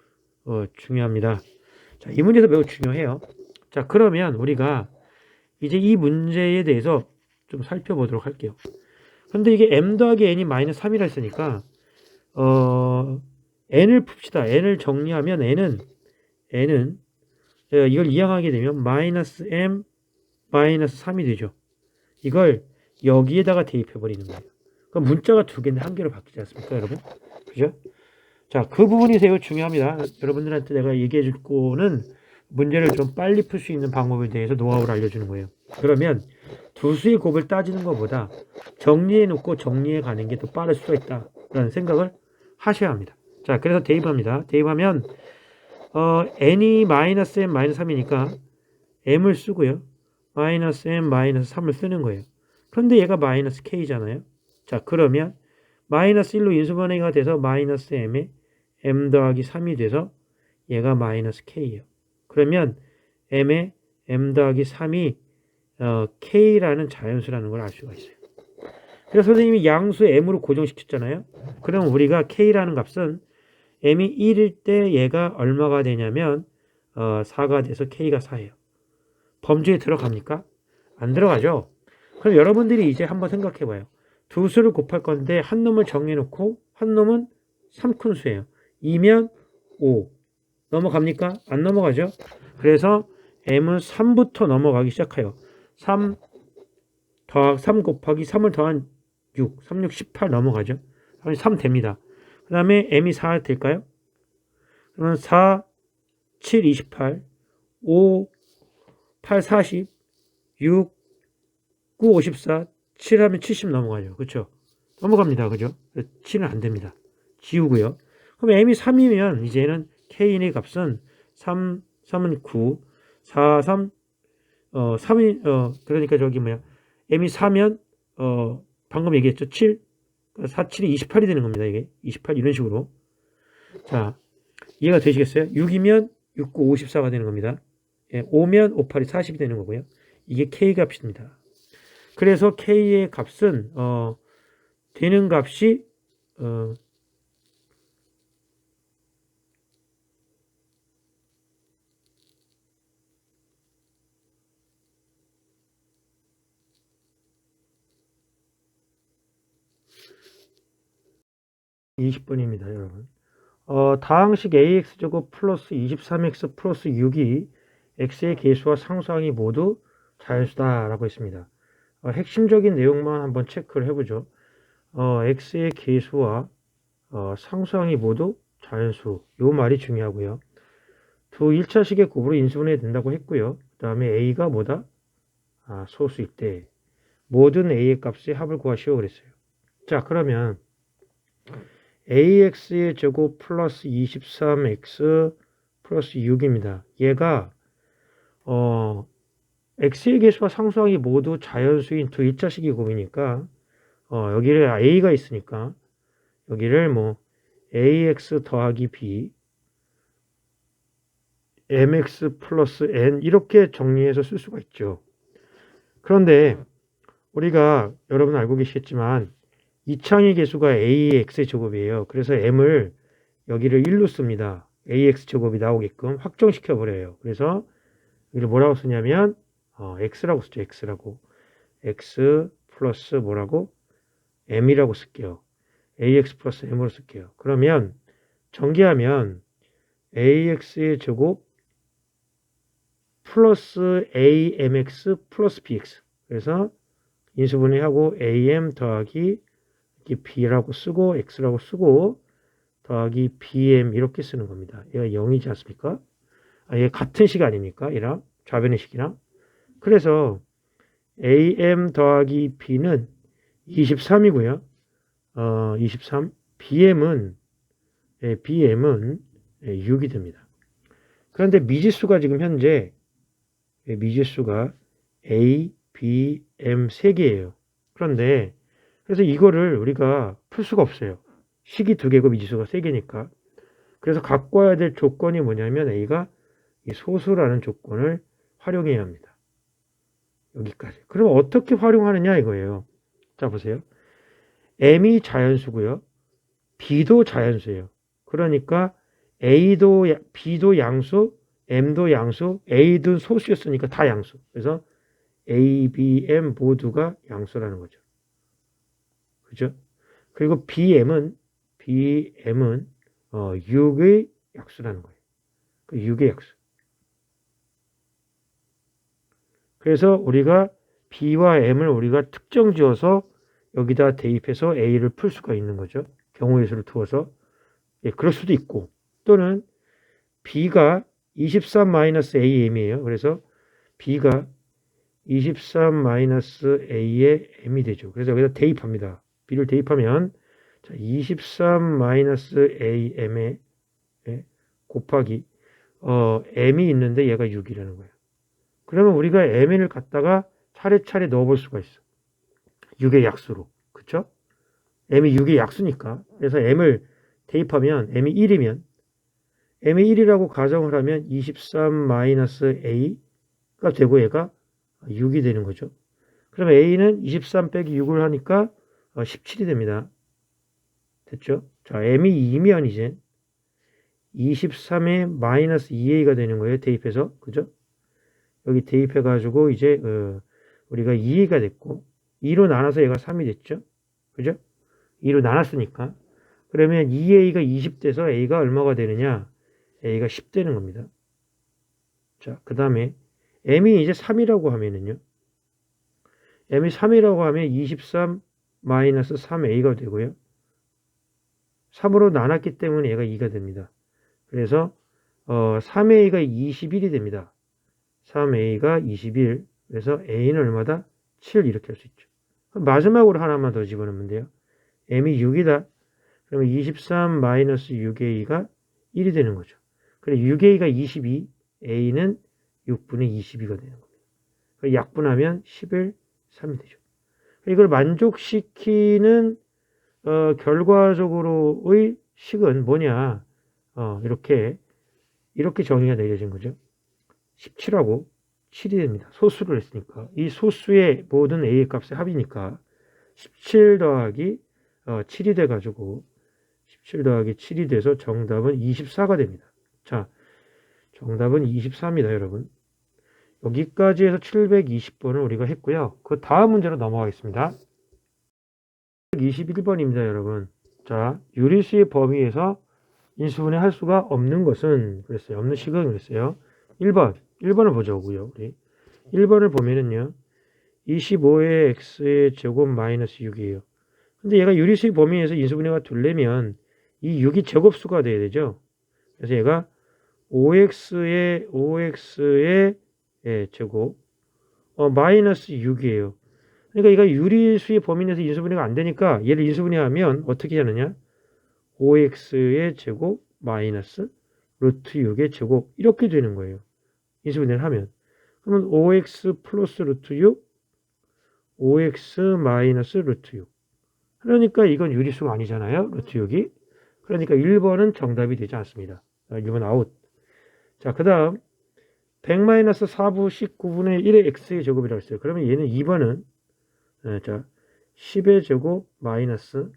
중요합니다. 자, 이 문제도 매우 중요해요. 자, 그러면 우리가 이제 이 문제에 대해서 좀 살펴보도록 할게요. 근데 이게 m 더하기 n이 마이너스 3이라 했으니까 n을 풉시다. n을 정리하면 n은 이걸 이항하게 되면 마이너스 m 마이너스 3이 되죠. 이걸 여기에다가 대입해 버리는 거예요. 그럼 문자가 두 개인데 한 개로 바뀌지 않습니까, 여러분? 그죠? 자, 그 부분이 매우 중요합니다. 여러분들한테 내가 얘기해 줄 거는 문제를 좀 빨리 풀 수 있는 방법에 대해서 노하우를 알려주는 거예요. 그러면 두 수의 곱을 따지는 것보다 정리해 놓고 정리해 가는 게 더 빠를 수가 있다라는 생각을 하셔야 합니다. 자, 그래서 대입합니다. 대입하면 n이 마이너스 m 마이너스 3이니까 m을 쓰고요. 마이너스 m 마이너스 3을 쓰는 거예요. 그런데 얘가 마이너스 k잖아요. 자, 그러면 마이너스 1로 인수분해가 돼서 마이너스 m에 m 더하기 3이 돼서 얘가 마이너스 k예요. 그러면 m에 m 더하기 3이 k라는 자연수라는 걸 알 수가 있어요. 그래서 선생님이 양수 m으로 고정시켰잖아요. 그럼 우리가 k라는 값은 m이 1일 때 얘가 얼마가 되냐면 4가 돼서 k가 4예요. 범주에 들어갑니까? 안 들어가죠. 그럼 여러분들이 이제 한번 생각해 봐요. 두 수를 곱할 건데 한 놈을 정해놓고 한 놈은 3큰 수예요. 2면 5 넘어갑니까? 안 넘어가죠. 그래서 m은 3부터 넘어가기 시작해요. 3 곱하기 3을 더한 6, 3, 6, 18 넘어가죠. 3 됩니다. 그 다음에 m이 4 될까요? 그러면 4, 7, 28, 5, 8, 40, 6, 9, 54, 7 하면 70 넘어가죠. 그렇죠? 넘어갑니다. 그죠? 7은 안 됩니다. 지우고요. 그럼 m이 3이면 이제는 K인의 값은 3은 9, 4, 3, 3이, 그러니까 저기 뭐야, M이 4면, 방금 얘기했죠. 7, 4, 7이 28이 되는 겁니다. 이게 28 이런 식으로. 자, 이해가 되시겠어요? 6이면 6, 9, 54가 되는 겁니다. 예, 5면 5, 8이 40이 되는 거고요. 이게 K 값입니다. 그래서 K의 값은, 되는 값이, 20번입니다, 여러분. 다항식 AX제곱 플러스 23X 플러스 6이 X의 계수와 상수항이 모두 자연수다라고 했습니다. 핵심적인 내용만 한번 체크를 해보죠. X의 계수와 상수항이 모두 자연수. 요 말이 중요하고요. 두 1차식의 곱으로 인수분해 된다고 했고요. 그 다음에 A가 뭐다? 소수일 때 모든 A의 값의 합을 구하시오 그랬어요. 자, 그러면 AX의 제곱 플러스 23X 플러스 6입니다. 얘가 X의 계수와 상수항이 모두 자연수인 두 1차식의 곱이니까 여기를 A가 있으니까 여기를 뭐 AX 더하기 B MX 플러스 N 이렇게 정리해서 쓸 수가 있죠. 그런데 우리가 여러분 알고 계시겠지만 이창의 계수가 AX의 제곱이에요. 그래서 M을 여기를 1로 씁니다. AX 제곱이 나오게끔 확정시켜 버려요. 그래서 여기를 뭐라고 쓰냐면 X라고 쓰죠. X라고. X 플러스 뭐라고? M이라고 쓸게요. AX 플러스 M으로 쓸게요. 그러면 전개하면 AX의 제곱 플러스 AMX 플러스 BX. 그래서 인수분해하고 AM 더하기 B라고 쓰고 X라고 쓰고 더하기 BM 이렇게 쓰는 겁니다. 얘가 0이지 않습니까? 얘 같은 식 아닙니까? 얘랑 좌변의 식이랑. 그래서 AM 더하기 B는 23이고요. 23. BM은 6이 됩니다. 그런데 미지수가 지금 현재 미지수가 A, B, M 3개예요. 그런데 그래서 이거를 우리가 풀 수가 없어요. 식이 2개고 미지수가 3개니까. 그래서 갖고 와야 될 조건이 뭐냐면 A가 이 소수라는 조건을 활용해야 합니다. 여기까지. 그럼 어떻게 활용하느냐 이거예요. 자 보세요. M이 자연수고요. B도 자연수예요. 그러니까 A도 B도 양수, M도 양수, A도 소수였으니까 다 양수. 그래서 A, B, M 모두가 양수라는 거죠. 그죠? 그리고 BM은 6의 약수라는 거예요. 그 6의 약수. 그래서 우리가 B와 M을 우리가 특정 지어서 여기다 대입해서 A를 풀 수가 있는 거죠. 경우의 수를 두어서. 예, 그럴 수도 있고 또는 B가 23-AM이에요. 그래서 B가 23-A의 M이 되죠. 그래서 여기다 대입합니다. B를 대입하면 23-AM에 곱하기 M이 있는데 얘가 6이라는 거예요. 그러면 우리가 M을 갖다가 차례차례 넣어볼 수가 있어. 6의 약수로. 그쵸? M이 6의 약수니까. 그래서 M을 대입하면 M이 1이면 M이 1이라고 가정을 하면 23-A가 되고 얘가 6이 되는 거죠. 그러면 A는 23 빼기 6을 하니까 17이 됩니다. 됐죠? 자, M이 2면 이제 23에 마이너스 2A가 되는 거예요. 대입해서. 그죠? 여기 대입해가지고 이제 우리가 2A가 됐고 2로 나눠서 얘가 3이 됐죠? 그죠? 2로 나눴으니까. 그러면 2A가 20 돼서 A가 얼마가 되느냐? A가 10 되는 겁니다. 자, 그 다음에 M이 이제 3이라고 하면은요. M이 3이라고 하면 23 마이너스 3A가 되고요. 3으로 나눴기 때문에 얘가 2가 됩니다. 그래서 3A가 21이 됩니다. 3A가 21. 그래서 A는 얼마다? 7 이렇게 할 수 있죠. 마지막으로 하나만 더 집어넣으면 돼요. M이 6이다. 그러면 23 마이너스 6A가 1이 되는 거죠. 그래 6a가 22, a는 6분의 22가 되는 겁니다. 약분하면 11, 3이 되죠. 이걸 만족시키는 결과적으로의 식은 뭐냐? 이렇게 정의가 내려진 거죠. 17하고 7이 됩니다. 소수를 했으니까 이 소수의 모든 a의 값의 합이니까 17 더하기 7이 돼가지고 17 더하기 7이 돼서 정답은 24가 됩니다. 자, 정답은 24입니다, 여러분. 여기까지 해서 720번을 우리가 했고요. 그 다음 문제로 넘어가겠습니다. 21번입니다, 여러분. 자, 유리수의 범위에서 인수분해 할 수가 없는 것은 그랬어요. 없는 식은 그랬어요. 1번을 보자고요. 우리 1번을 보면은요. 25의 x의 제곱 마이너스 6이에요. 근데 얘가 유리수의 범위에서 인수분해가 되려면 이 6이 제곱수가 돼야 되죠. 그래서 얘가 5x의 제곱 마이너스 6이에요. 그러니까 얘가 유리수의 범위 내에서 인수분해가 안 되니까 얘를 인수분해하면 어떻게 하느냐? 5x의 제곱 마이너스 루트 6의 제곱 이렇게 되는 거예요. 인수분해를 하면. 그러면 5x 플러스 루트 6, 5x 마이너스 루트 6. 그러니까 이건 유리수가 아니잖아요. 루트 6이. 그러니까 1번은 정답이 되지 않습니다. 1번 아웃. 자, 그 다음 100-4부 19분의 1의 x의 제곱이라고 했어요. 그러면 얘는 2번은 자 10의 제곱 마이너스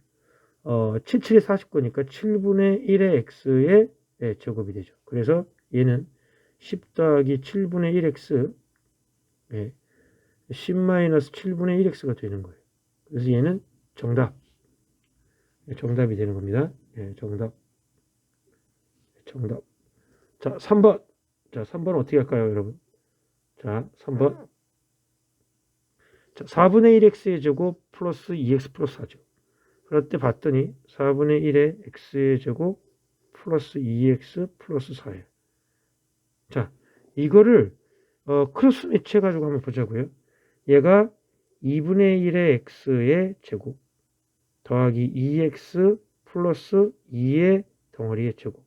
77이 49니까 7분의 1의 x의 제곱이 되죠. 그래서 얘는 10 더하기 7분의 1x 10-7분의 1x가 되는 거예요. 그래서 얘는 정답이 되는 겁니다. 정답. 자, 3번. 자, 3번은 어떻게 할까요, 여러분? 자, 3번. 자, 4분의 1x의 제곱 플러스 2x 플러스 4죠. 그럴 때 봤더니 4분의 1의 x의 제곱 플러스 2x 플러스 4예요. 자, 이거를 크로스 매치 해가지고 한번 보자고요. 얘가 2분의 1의 x의 제곱 더하기 2x 플러스 2의 덩어리의 제곱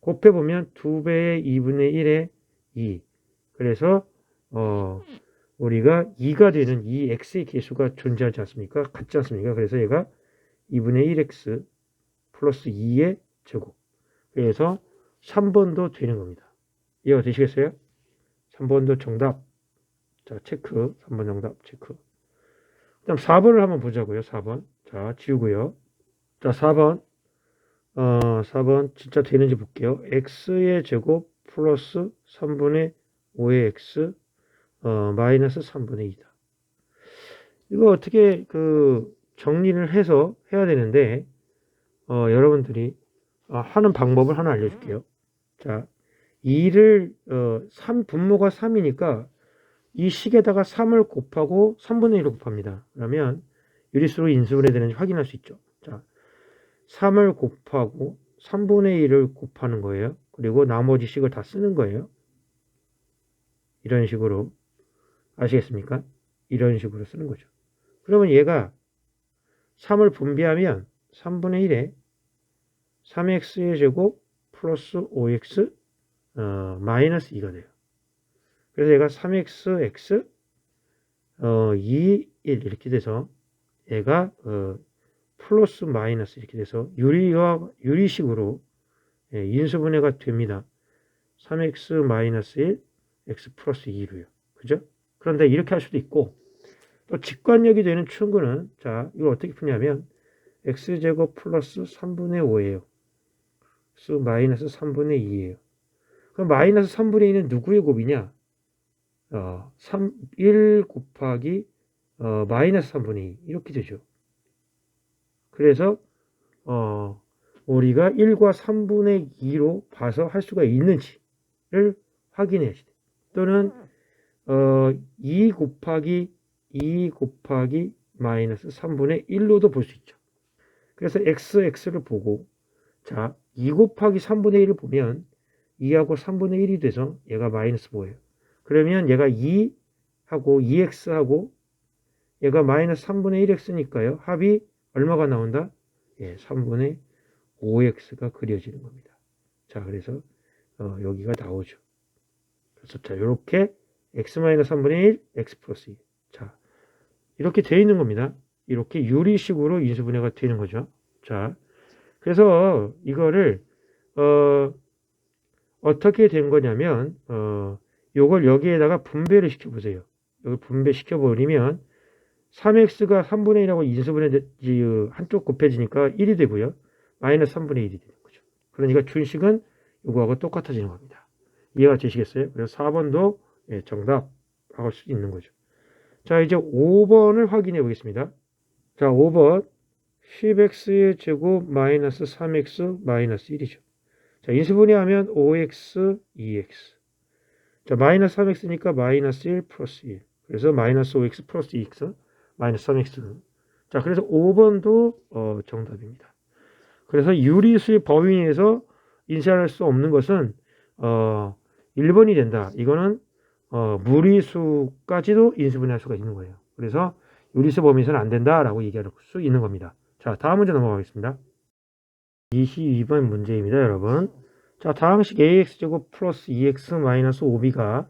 곱해보면 2배의 2분의 1의 2. 그래서 우리가 2가 되는 이 x의 개수가 존재하지 않습니까? 같지 않습니까? 그래서 얘가 2분의 1x 플러스 2의 제곱. 그래서 3번도 되는 겁니다. 이해가 되시겠어요? 3번도 정답. 자, 체크. 3번 정답 체크. 그 다음 4번을 한번 보자고요. 4번. 자, 지우고요. 자, 4번. 4번 진짜 되는지 볼게요. x의 제곱 플러스 3분의 5의 x 마이너스 3분의 2다. 이거 어떻게 정리를 해서 해야 되는데 여러분들이 하는 방법을 하나 알려줄게요. 자, 2를 3 분모가 3이니까 이 식에다가 3을 곱하고 3분의 1을 곱합니다. 그러면 유리수로 인수분해 되는지 확인할 수 있죠. 자, 3을 곱하고 3분의 1을 곱하는 거예요. 그리고 나머지 식을 다 쓰는 거예요. 이런 식으로. 아시겠습니까? 이런 식으로 쓰는 거죠. 그러면 얘가 3을 분배하면 3분의 1에 3x의 제곱 플러스 5x 마이너스 2가 돼요. 그래서 얘가 3x, x 2, 1 이렇게 돼서 얘가 플러스 마이너스 이렇게 돼서 유리식으로 인수분해가 됩니다. 3x 마이너스 1, x 플러스 2로요. 그죠? 그런데 이렇게 할 수도 있고 또 직관력이 되는 충분은 자 이걸 어떻게 푸냐면 x제곱 플러스 3분의 5예요. x 마이너스 3분의 2예요. 그럼 마이너스 3분의 2는 누구의 곱이냐? 1 곱하기 마이너스 3분의 2 이렇게 되죠. 그래서 우리가 1과 3분의 2로 봐서 할 수가 있는지를 확인해야지 돼. 또는 2 곱하기 마이너스 3분의 1로도 볼 수 있죠. 그래서 x를 보고 자 2 곱하기 3분의 1을 보면 2하고 3분의 1이 돼서 얘가 마이너스 5예요. 그러면 얘가 2하고 2x하고 얘가 마이너스 3분의 1x니까요. 합이 얼마가 나온다? 예, 3분의 5x가 그려지는 겁니다. 자, 그래서 여기가 나오죠. 그래서 자, 이렇게 x-3분의 1, x 플러스 2. 자, 이렇게 되어 있는 겁니다. 이렇게 유리식으로 인수분해가 되는 거죠. 자, 그래서 이거를 어떻게 된 거냐면 요걸 여기에다가 분배를 시켜 보세요. 여기 분배시켜 버리면 3x가 3분의 1하고 인수분해 한쪽 곱해지니까 1이 되고요. 마이너스 3분의 1이 되는 거죠. 그러니까 준식은 이거하고 똑같아지는 겁니다. 이해가 되시겠어요? 그래서 4번도 정답 할 수 있는 거죠. 자, 이제 5번을 확인해 보겠습니다. 자, 5번 10x의 제곱 마이너스 3x 마이너스 1이죠. 자, 인수분해하면 5x, 2x. 자, 마이너스 3x니까 마이너스 1 플러스 1. 그래서 마이너스 5x 플러스 2x 마이너스 3x. 자, 그래서 5번도 정답입니다. 그래서 유리수의 범위에서 인쇄할 수 없는 것은 1번이 된다. 이거는 무리수까지도 인수분해할 수가 있는 거예요. 그래서 유리수 범위에서는 안 된다라고 얘기할 수 있는 겁니다. 자, 다음 문제 넘어가겠습니다. 22번 문제입니다, 여러분. 자, 다항식 ax제곱 플러스 2x 마이너스 5b가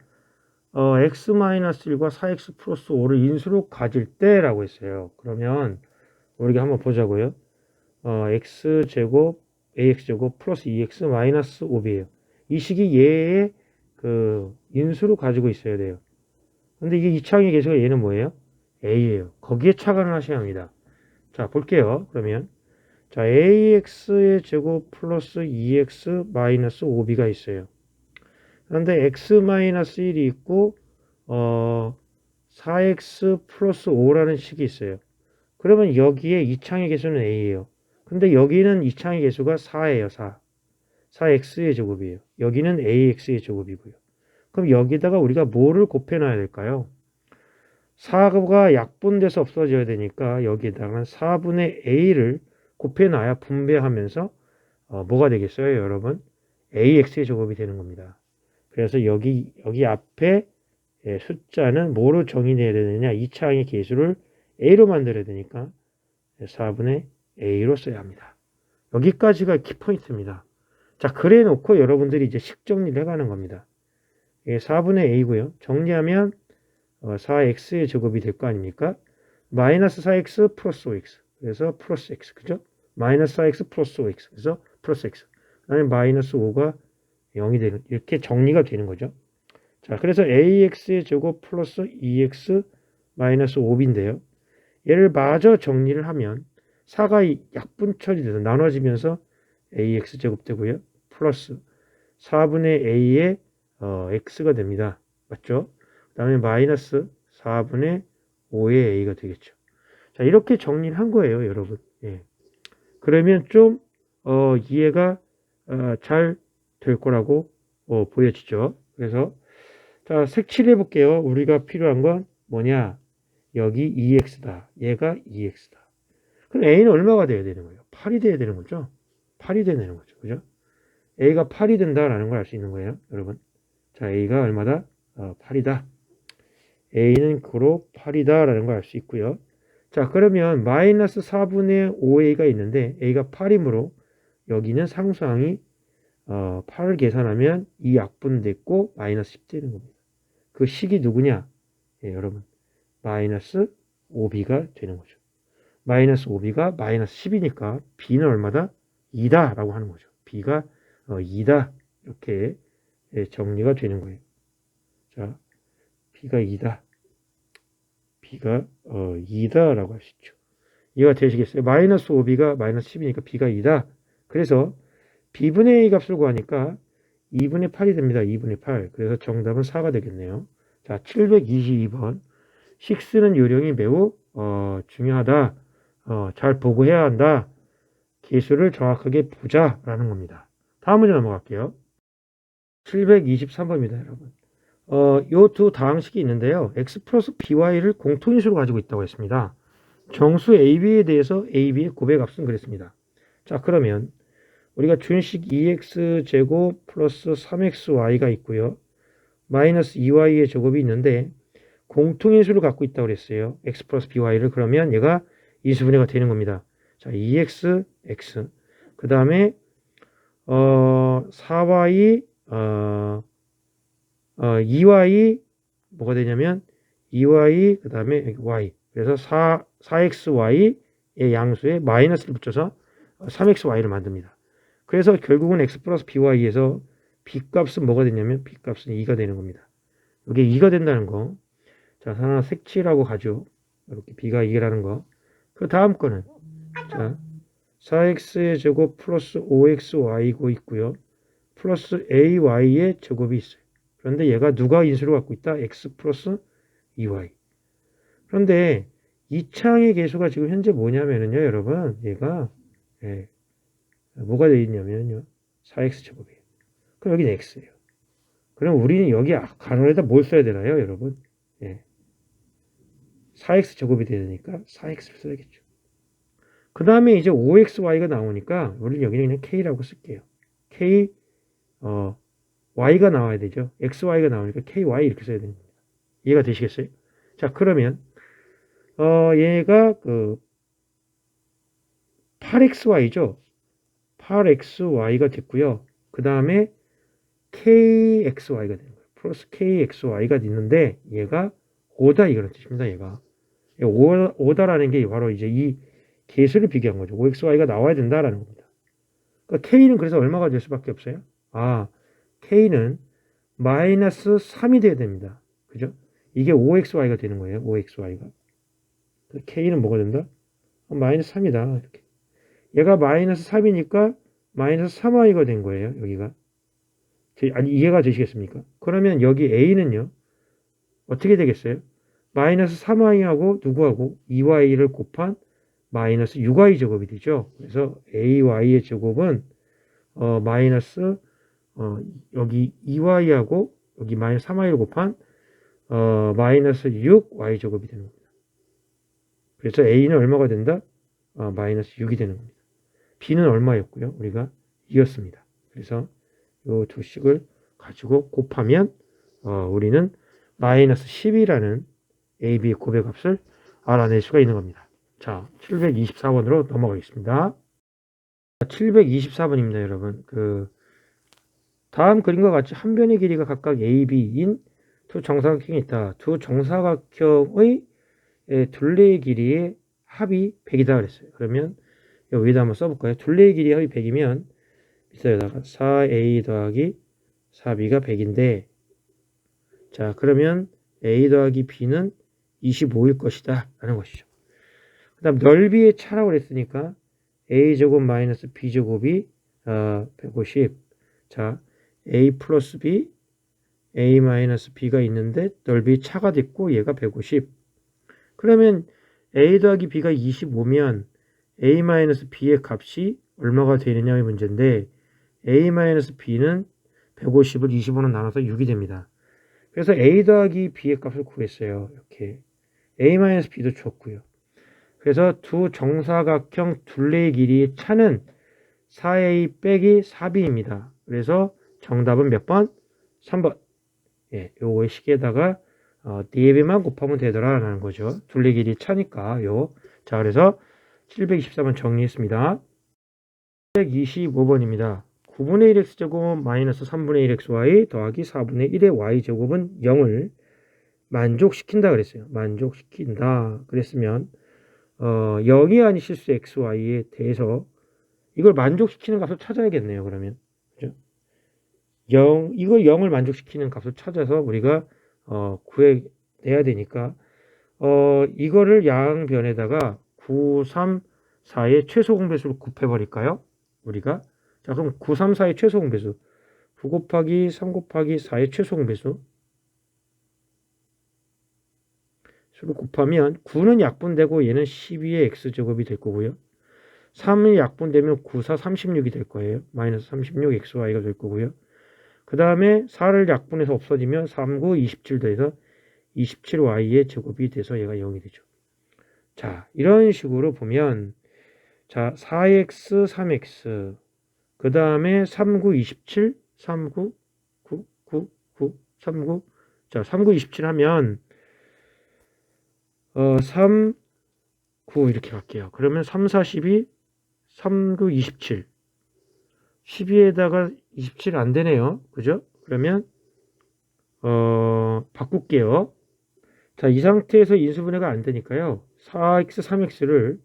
x 마이너스 1과 4x 플러스 5를 인수로 가질 때라고 했어요. 그러면 우리가 한번 보자고요. x제곱 ax제곱 플러스 2x 마이너스 5b예요. 이 식이 얘의 그 인수로 가지고 있어야 돼요. 근데 이게 이차항의 계수가 얘는 뭐예요? a예요. 거기에 착안을 하셔야 합니다. 자, 볼게요. 그러면 자, ax의 제곱 플러스 2x 마이너스 5b가 있어요. 그런데 x 마이너스 1이 있고 4x 플러스 5라는 식이 있어요. 그러면 여기에 이차항의 계수는 a예요. 근데 여기는 이차항의 계수가 4예요. 4. 4x의 제곱이에요. 여기는 ax의 제곱이고요. 그럼 여기다가 우리가 뭐를 곱해놔야 될까요? 4가 약분돼서 없어져야 되니까 여기에다가 4분의 a를 곱해놔야 분배하면서 뭐가 되겠어요, 여러분? ax의 제곱이 되는 겁니다. 그래서 여기 앞에 숫자는 뭐로 정의해야 되느냐? 2차항의 계수를 a로 만들어야 되니까 4분의 a로 써야 합니다. 여기까지가 키포인트입니다. 자, 그래 놓고 여러분들이 이제 식 정리를 해가는 겁니다. 4분의 a고요. 정리하면 4x의 제곱이 될 거 아닙니까? 마이너스 4x 플러스 5x. 그래서 플러스 x. 그죠? 마이너스 4x 플러스 5x. 그래서 플러스 x. 그 다음에 마이너스 5가 0이 되는, 이렇게 정리가 되는 거죠. 자, 그래서 ax의 제곱 플러스 2x 마이너스 5b인데요. 얘를 마저 정리를 하면 4가 약분 처리돼서 나눠지면서 ax 제곱 되고요. 플러스 4분의 a의 x가 됩니다. 맞죠? 그 다음에 마이너스 4분의 5의 a가 되겠죠. 자, 이렇게 정리를 한 거예요, 여러분. 예. 그러면 좀 이해가 잘 될 거라고 보여지죠. 그래서 자, 색칠해 볼게요. 우리가 필요한 건 뭐냐? 여기 2x다. 얘가 2x다. 그럼 a는 얼마가 돼야 되는 거예요? 8이 돼야 되는 거죠. 8이 돼야 되는 거죠. 그죠? a가 8이 된다라는 걸 알 수 있는 거예요, 여러분. 자, a가 얼마다? 8이다. a는 고로 8이다라는 걸 알 수 있고요. 자, 그러면 마이너스 4분의 5a가 있는데 a가 8이므로 여기는 상수항이 8을 계산하면 2 약분됐고 마이너스 10 되는 겁니다. 그 식이 누구냐? 예, 여러분. 마이너스 5b가 되는 거죠. 마이너스 5b가 마이너스 10이니까 b는 얼마다? 2다 라고 하는 거죠. b가 2다 이렇게 정리가 되는 거예요. 자, b가 2다. b가 2다 라고 할 수 있죠. 이해가 되시겠어요? 마이너스 5b가 마이너스 10이니까 b가 2다. 그래서 b분의 a 값을 구하니까 2분의 8이 됩니다. 2분의 8. 그래서 정답은 4가 되겠네요. 자, 722번. 식 쓰는 요령이 매우 중요하다. 잘 보고 해야 한다. 계수를 정확하게 보자라는 겁니다. 다음 문제 넘어갈게요. 723번입니다, 여러분. 요 두 다항식이 있는데요. x 플러스 by를 공통인수로 가지고 있다고 했습니다. 정수 ab에 대해서 ab의 고배값은 그랬습니다. 자, 그러면 우리가 준식 2x제곱 플러스 3xy가 있고요. 마이너스 2y의 제곱이 있는데 공통인수를 갖고 있다고 그랬어요. x 플러스 by를. 그러면 얘가 인수분해가 되는 겁니다. 자, 2x, x. 그 다음에 4y 2y 뭐가 되냐면 2y 그 다음에 y 그래서 4xy의 양수에 마이너스를 붙여서 3xy를 만듭니다. 그래서 결국은 x 플러스 by에서 b 값은 뭐가 되냐면 b 값은 2가 되는 겁니다. 이게 2가 된다는 거. 자, 하나 색칠하고 가죠. 이렇게 b가 2라는 거. 그 다음 거는 자 4x의 제곱 플러스 5xy고 있고요. 플러스 ay의 제곱이 있어요. 그런데 얘가 누가 인수를 갖고 있다? x 플러스 2y. 그런데 이 창의 계수가 지금 현재 뭐냐면요, 여러분. 얘가 뭐가 되어 있냐면요. 4x 제곱이에요. 그럼 여기는 x예요. 그럼 우리는 여기 가로에다 뭘 써야 되나요, 여러분? 4x 제곱이 되니까 4x를 써야겠죠. 그 다음에 이제 5xy가 나오니까 우리는 여기는 그냥 k라고 쓸게요. k y가 나와야 되죠. xy가 나오니까 ky 이렇게 써야 됩니다. 이해가 되시겠어요? 자, 그러면 얘가 그 8xy죠. 8xy가 됐고요. 그 다음에 kxy가 되는 거예요. 플러스 kxy가 있는데 얘가 5다 이런 뜻입니다. 얘가 5다라는 게 바로 이제 이 계수를 비교한 거죠. 5xy가 나와야 된다라는 겁니다. 그러니까 k는 그래서 얼마가 될 수밖에 없어요? k는 마이너스 3이 돼야 됩니다. 그죠? 이게 5xy가 되는 거예요. 5xy가. k는 뭐가 된다? 마이너스 3이다. 이렇게. 얘가 마이너스 3이니까 마이너스 3y가 된 거예요. 여기가. 아니, 이해가 되시겠습니까? 그러면 여기 a는요. 어떻게 되겠어요? 마이너스 3y하고 누구하고 2y를 곱한 마이너스 6y 제곱이 되죠. 그래서 ay의 제곱은 마이너스 여기 2y하고 여기 마이너스 3y를 곱한 마이너스 6y 제곱이 되는 겁니다. 그래서 a는 얼마가 된다? 마이너스 6이 되는 겁니다. b는 얼마였고요? 우리가 2였습니다. 그래서 이 두 식을 가지고 곱하면 우리는 마이너스 10이라는 a, b의 곱의 값을 알아낼 수가 있는 겁니다. 자, 724번으로 넘어가겠습니다. 724번입니다, 여러분. 다음 그림과 같이 한 변의 길이가 각각 a, b인 두 정사각형이 있다. 두 정사각형의 둘레의 길이의 합이 100이다 그랬어요. 그러면 여기다 한번 써볼까요? 둘레의 길이 합이 100이면 밑에다가 4a 더하기 4b가 100인데 자, 그러면 a 더하기 b는 25일 것이다 라는 것이죠. 그 다음 넓이의 차라고 그랬으니까 a제곱 마이너스 b제곱이 150. 자, a 플러스 b, a 마이너스 b가 있는데 넓이 차가 됐고 얘가 150. 그러면 a 더하기 b가 25면 a 마이너스 b의 값이 얼마가 되느냐의 문제인데 a 마이너스 b는 150을 25로 나눠서 6이 됩니다. 그래서 a 더하기 b의 값을 구했어요. 이렇게 a 마이너스 b도 줬고요. 그래서 두 정사각형 둘레의 길이의 차는 4a 빼기 4b입니다. 그래서 정답은 몇 번? 3번. 요거의 식에다가 DAB만 곱하면 되더라라는 거죠. 둘레 길이 차니까 자, 그래서 724번 정리했습니다. 725번입니다. 9분의 1x제곱 마이너스 3분의 1xy 더하기 4분의 1의 y제곱은 0을 만족시킨다 그랬어요. 만족시킨다 그랬으면 0이 아닌 실수 xy에 대해서 이걸 만족시키는 값을 찾아야겠네요. 그러면 그죠? 이걸 0을 만족시키는 값을 찾아서 우리가 구해내야 되니까 이거를 양변에다가 9, 3, 4의 최소 공배수로 곱해버릴까요? 우리가 자, 그럼 9, 3, 4의 최소 공배수 9 곱하기 3 곱하기 4의 최소 공배수 수를 곱하면 9는 약분되고 얘는 12의 x제곱이 될 거고요. 3이 약분되면 9, 4, 36이 될 거예요. 마이너스 36xy가 될 거고요. 그 다음에 4를 약분해서 없어지면 3, 9, 27 더해서 27y의 제곱이 돼서 얘가 0이 되죠. 자, 이런 식으로 보면 자, 4x, 3x 그 다음에 3, 9, 27 3, 9, 9, 9, 9, 3, 9 자, 3, 9, 27 하면 3, 9 이렇게 갈게요. 그러면 3, 4, 12 3, 9, 27 12에다가 27 안 되네요. 그죠? 그러면 바꿀게요. 자, 이 상태에서 인수분해가 안 되니까요. 4x, 3x를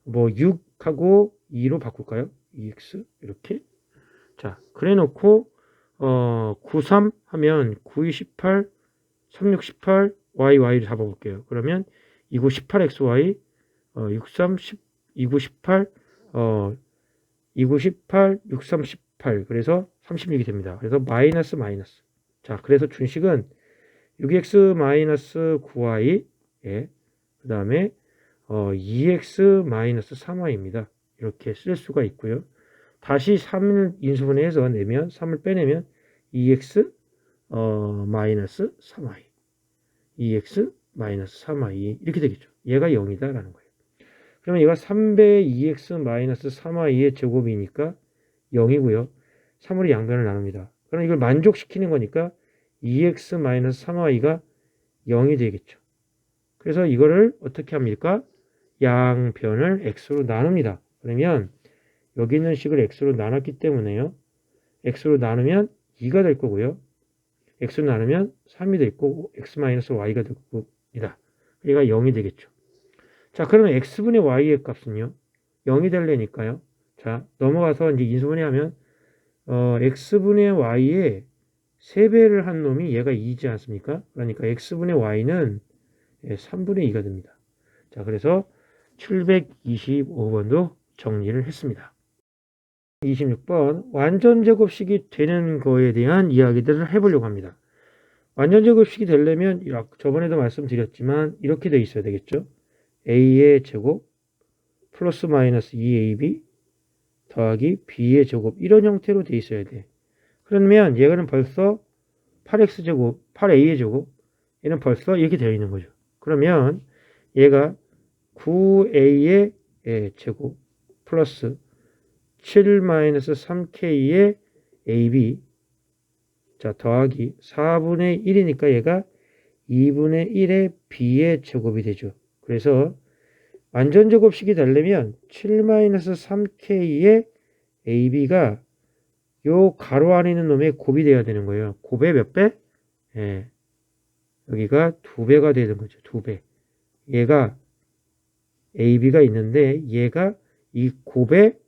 뭐 6하고 2로 바꿀까요? 2x 이렇게. 자, 그래 놓고 93 하면 9, 2, 18, 36, 18, y를 잡아볼게요. 그러면 29, 18xy, 63, 10, 29, 18, 29, 18, 63, 18. 그래서 36이 됩니다. 그래서 마이너스. 자, 그래서 준식은 6x 마이너스 9y, 예. 그 다음에 2x 마이너스 3y입니다. 이렇게 쓸 수가 있고요. 다시 3을 인수분해해서 내면 3을 빼내면 2x 마이너스 3y 2x 마이너스 3y 이렇게 되겠죠. 얘가 0이다 라는 거예요. 그러면 얘가 3배 2x 마이너스 3y의 제곱이니까 0이고요. 3으로 양변을 나눕니다. 그럼 이걸 만족시키는 거니까 2x 마이너스 3y가 0이 되겠죠. 그래서 이거를 어떻게 합니까? 양변을 x로 나눕니다. 그러면 여기 있는 식을 x로 나눴기 때문에요. x로 나누면 2가 될 거고요. x로 나누면 3이 될 거고 x-y가 될 겁니다. 얘가 0이 되겠죠. 자, 그러면 x분의 y의 값은요. 0이 될래니까요. 자, 넘어가서 이제 인수분해하면 x분의 y의 3배를 한 놈이 얘가 2지 않습니까? 그러니까 x분의 y는 3분의 2가 됩니다. 자, 그래서 725번도 정리를 했습니다. 26번 완전제곱식이 되는 거에 대한 이야기들을 해보려고 합니다. 완전제곱식이 되려면 저번에도 말씀드렸지만 이렇게 돼 있어야 되겠죠. a의 제곱 플러스 마이너스 2ab 더하기 b의 제곱 이런 형태로 돼 있어야 돼. 그러면 얘는 벌써 8x제곱 8a의 제곱 얘는 벌써 이렇게 되어 있는 거죠. 그러면 얘가 9a의 제곱 플러스 7-3k의 ab 자 더하기 4분의 1이니까 얘가 2분의 1의 b의 제곱이 되죠. 그래서 완전제곱식이 되려면 7-3k의 ab가 요 가로 안에 있는 놈의 곱이 돼야 되는 거예요. 곱의 몇 배? 예. 여기가 2배가 되는 거죠. 2배. 얘가 ab가 있는데 얘가 이 곱의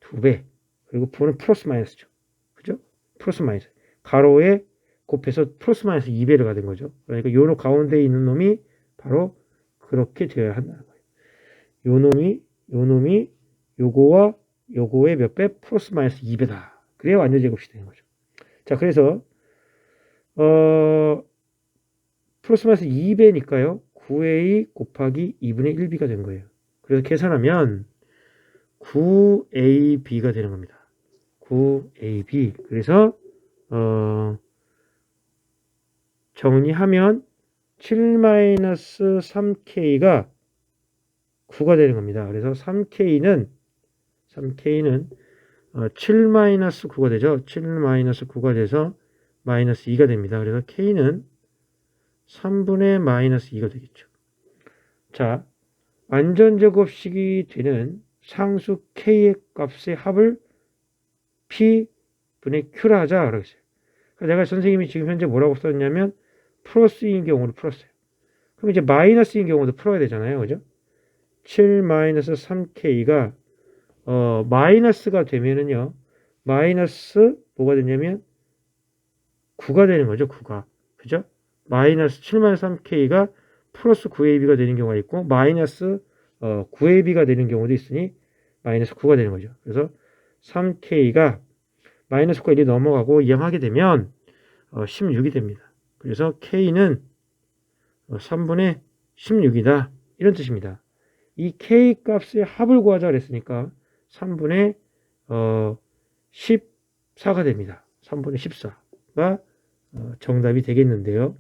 2배. 그리고 부는 플러스 마이너스죠. 그죠? 플러스 마이너스. 가로에 곱해서 플러스 마이너스 2배가 된 거죠. 그러니까 요 가운데 있는 놈이 바로 그렇게 되어야 한다는 거예요. 요 놈이 요거와 요거의 몇 배? 플러스 마이너스 2배다. 그래야 완전 제곱이 되는 거죠. 자, 그래서 플러스 마이너스 2배니까요. 9a 곱하기 2분의 1b가 된 거예요. 그래서 계산하면 9ab가 되는 겁니다. 9ab. 그래서 정리하면 7-3k가 9가 되는 겁니다. 그래서 3k는 7-9가 되죠. 7-9가 돼서 마이너스 2가 됩니다. 그래서 k는 3분의 마이너스 2가 되겠죠. 자, 완전제곱식이 되는 상수 k의 값의 합을 p분의 q라 하자 그러겠어요. 내가 선생님이 지금 현재 뭐라고 썼냐면 플러스인 경우를 풀었어요. 그럼 이제 마이너스인 경우도 풀어야 되잖아요. 그죠? 7-3k가 마이너스가 되면은요. 마이너스 뭐가 되냐면 9가 되는 거죠. 9가. 그죠? 마이너스 7-3k가 플러스 9ab가 되는 경우가 있고 마이너스 9ab가 되는 경우도 있으니 마이너스 9가 되는 거죠. 그래서 3k가 마이너스 9가 1이 넘어가고 0하게 되면 16이 됩니다. 그래서 k는 3분의 16이다. 이런 뜻입니다. 이 k 값의 합을 구하자 그랬으니까 3분의 14가 됩니다. 3분의 14가 정답이 되겠는데요.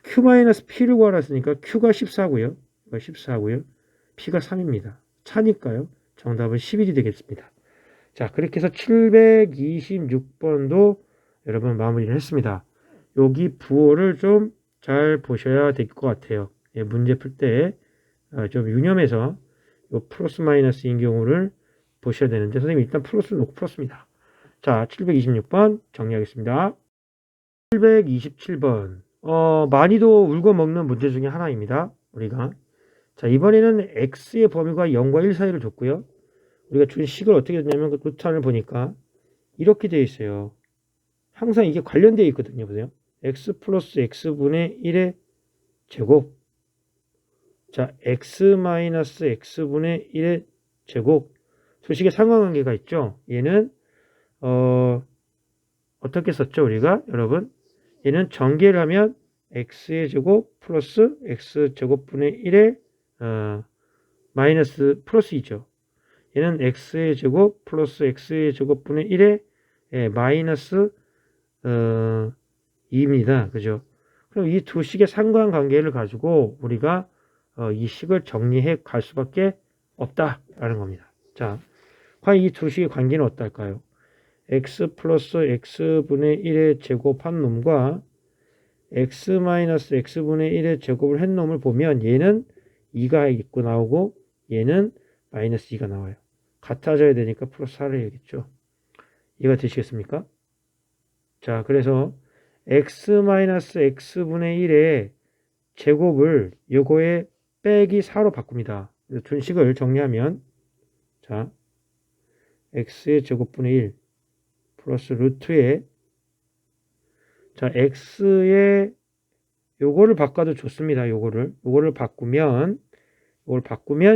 q-p를 구하라 했으니까 q가 14고요. 14고요. p가 3입니다. 차니까요. 정답은 11이 되겠습니다. 자, 그렇게 해서 726번도 여러분 마무리를 했습니다. 여기 부호를 좀 잘 보셔야 될 것 같아요. 예, 문제 풀 때 좀 유념해서 요 플러스 마이너스인 경우를 보셔야 되는데 선생님이 일단 플러스를 놓고 풀었습니다. 자, 726번 정리하겠습니다. 727번. 많이도 울고 먹는 문제 중에 하나입니다. 우리가. 자, 이번에는 x의 범위가 0과 1 사이를 줬고요. 우리가 준 식을 어떻게 줬냐면 그 루트안을 보니까 이렇게 되어 있어요. 항상 이게 관련되어 있거든요. 보세요. x 플러스 x분의 1의 제곱. 자, x 마이너스 x분의 1의 제곱. 두 식의 상관관계가 있죠. 얘는 어떻게 썼죠? 우리가 여러분, 얘는 전개를 하면 x의 제곱 플러스 x제곱분의 1의 마이너스 플러스 2죠. 얘는 x의 제곱 플러스 x의 제곱분의 1의 마이너스 2입니다. 그죠? 그럼 이 두 식의 상관관계를 가지고 우리가 이 식을 정리해 갈 수밖에 없다라는 겁니다. 자, 과연 이 두 식의 관계는 어떨까요? x 플러스 x분의 1의 제곱한 놈과 x 마이너스 x분의 1의 제곱을 한 놈을 보면 얘는 2가 있고 나오고 얘는 마이너스 2가 나와요. 같아져야 되니까 플러스 4를 해야겠죠. 이해가 되시겠습니까? 자, 그래서 x 마이너스 x분의 1의 제곱을 요거에 빼기 4로 바꿉니다. 준식을 정리하면 자, x의 제곱분의 1 플러스 루트에 자, x의 요거를 바꿔도 좋습니다. 요거를 바꾸면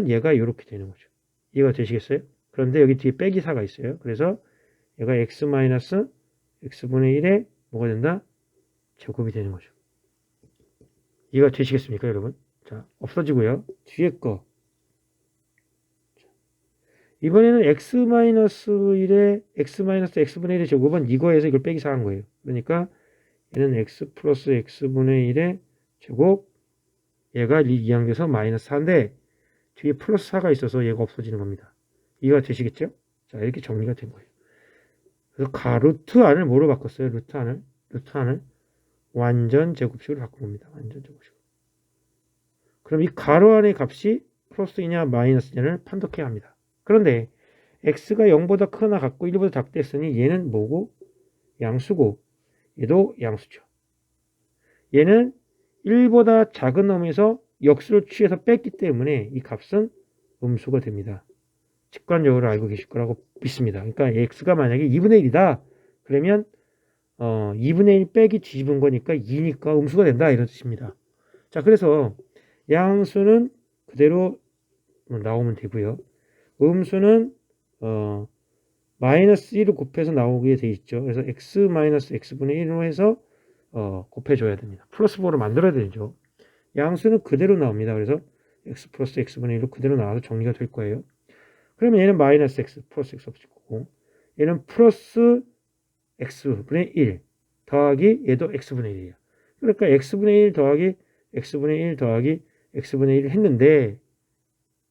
얘가 이렇게 되는 거죠. 이해가 되시겠어요? 그런데 여기 뒤에 빼기 4가 있어요. 그래서 얘가 x 마이너스 x분의 1에 뭐가 된다? 제곱이 되는 거죠. 이해가 되시겠습니까, 여러분? 자, 없어지고요. 뒤에 거. 이번에는 x 마이너스 1에 x 마이너스 x분의 1의 제곱은 이거에서 이걸 빼기 4한 거예요. 그러니까 얘는 x 플러스 x분의 1의 제곱, 얘가 이항돼서 마이너스 4인데 뒤에 플러스 4가 있어서 얘가 없어지는 겁니다. 이해가 되시겠죠? 자, 이렇게 정리가 된 거예요. 그래서 루트 안을 뭐로 바꿨어요? 루트 안을 완전 제곱식으로 바꾼 겁니다. 완전 제곱식. 그럼 이 가로 안의 값이 플러스이냐 마이너스냐를 판독해야 합니다. 그런데 x가 0보다 크거나 같고 1보다 작됐으니 얘는 뭐고? 양수고 얘도 양수죠. 얘는 1보다 작은 놈에서 역수를 취해서 뺐기 때문에 이 값은 음수가 됩니다. 직관적으로 알고 계실 거라고 믿습니다. 그러니까 x가 만약에 2분의 1이다. 그러면 2분의 1 빼기 뒤집은 거니까 2니까 음수가 된다. 이런 뜻입니다. 자, 그래서 양수는 그대로 나오면 되고요. 음수는 마이너스 1을 곱해서 나오게 돼 있죠. 그래서 x 마이너스 x분의 1로 해서 곱해줘야 됩니다. 플러스 4로 만들어야 되죠. 양수는 그대로 나옵니다. 그래서 x 플러스 x분의 1로 그대로 나와서 정리가 될 거예요. 그러면 얘는 마이너스 x 플러스 x 없을 거고 얘는 플러스 x분의 1 더하기 얘도 x분의 1이에요. 그러니까 x분의 1 더하기 x분의 1 더하기 x분의 1을 했는데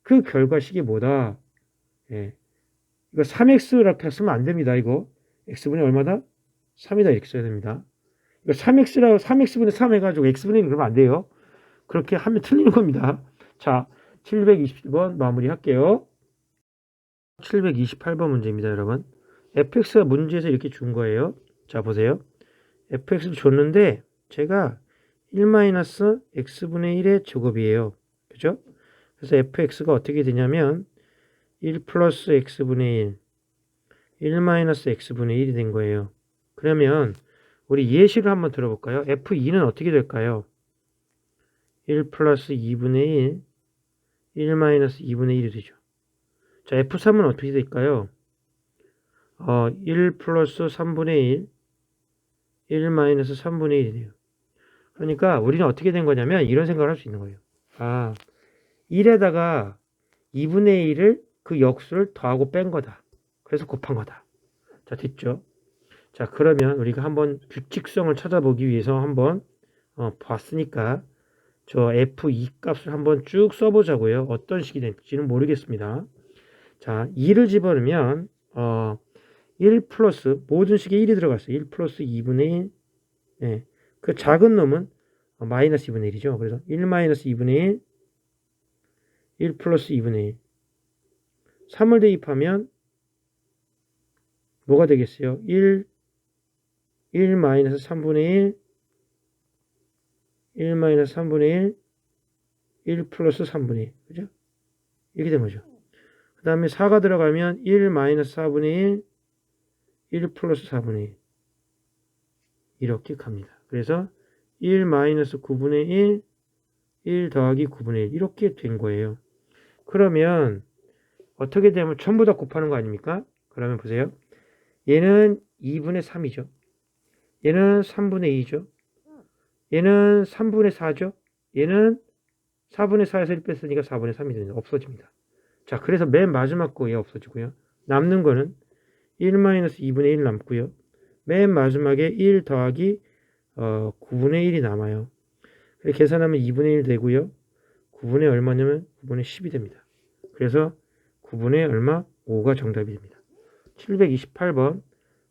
그 결과식이 뭐다? 예. 이거 3x라고 쓰면 안 됩니다. 이거 x분의 얼마다? 3이다 이렇게 써야 됩니다. 이거 3x분의 3 해가지고 x분의 1 그러면 안 돼요. 그렇게 하면 틀리는 겁니다. 자, 721번 마무리할게요. 728번 문제입니다, 여러분. fx가 문제에서 이렇게 준 거예요. 자, 보세요. fx를 줬는데 제가 1-x분의 1의 제곱이에요. 그죠? 그래서 fx가 어떻게 되냐면 1 플러스 x분의 1, 1-x분의 1이 된 거예요. 그러면 우리 예시를 한번 들어볼까요? f2는 어떻게 될까요? 1 플러스 2분의 1, 1-2분의 1이 되죠. 자, f3은 어떻게 될까요? 1 플러스 3분의 1, 1-3분의 1이 돼요. 그러니까 우리는 어떻게 된 거냐면 이런 생각을 할 수 있는 거예요. 1에다가 2분의 1을 그 역수를 더하고 뺀 거다. 그래서 곱한 거다. 자, 됐죠? 자, 그러면 우리가 한번 규칙성을 찾아보기 위해서 한번 봤으니까 저 f2 값을 한번 쭉 써보자고요. 어떤 식이 될지는 모르겠습니다. 자, 2를 집어넣으면 1 플러스 모든 식에 1이 들어갔어요. 1 플러스 2분의 1. 네. 그 작은 놈은 마이너스 2분의 1이죠. 그래서 1 마이너스 2분의 1, 1 플러스 2분의 1. 3을 대입하면 뭐가 되겠어요? 1 마이너스 3분의 1 마이너스 3분의 1 플러스 3분의 1 그죠? 이렇게 된 거죠. 그 다음에 4가 들어가면 1 마이너스 4분의 1 플러스 4분의 1 이렇게 갑니다. 그래서 1 마이너스 9분의 1 더하기 9분의 1 이렇게 된 거예요. 그러면 어떻게 되면 전부 다 곱하는 거 아닙니까? 그러면 보세요. 얘는 2분의 3이죠. 얘는 3분의 2죠. 얘는 3분의 4죠. 얘는 4분의 4에서 1 뺐으니까 4분의 3이 됩니다. 없어집니다. 자, 그래서 맨 마지막 거 얘 없어지고요. 남는 거는 1-2분의 1 남고요. 맨 마지막에 1 더하기 9분의 1이 남아요. 계산하면 2분의 1 되고요. 9분의 얼마냐면 9분의 10이 됩니다. 그래서 9분의 얼마? 5가 정답이 됩니다. 728번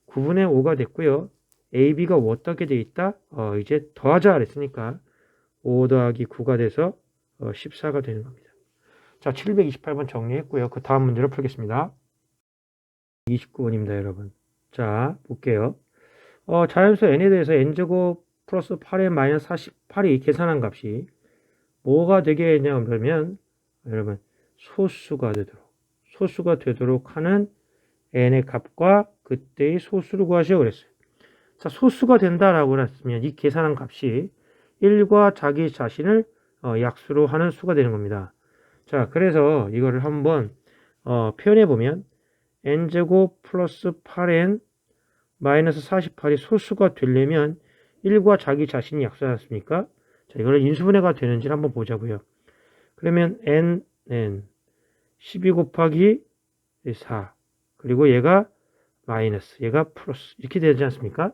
9분의 5가 됐고요. A, B가 어떻게 돼 있다? 이제 더하자 그랬으니까 5 더하기 9가 돼서 14가 되는 겁니다. 자, 728번 정리했고요. 그 다음 문제를 풀겠습니다. 29번입니다, 여러분. 자, 볼게요. 자연수 n에 대해서 n제곱 플러스 8n 마이너스 48이 계산한 값이 뭐가 되겠냐면 여러분 소수가 되도록 하는 n의 값과 그때의 소수를 구하시오 그랬어요. 자, 소수가 된다라고 했으면 이 계산한 값이 1과 자기 자신을 약수로 하는 수가 되는 겁니다. 자, 그래서 이거를 한번 표현해 보면 n제곱 플러스 8n 마이너스 48이 소수가 되려면 1과 자기 자신이 약수하지 않습니까? 자, 이거를 인수분해가 되는지를 한번 보자고요. 그러면 n은 12 곱하기 4 그리고 얘가 마이너스 얘가 플러스 이렇게 되지 않습니까?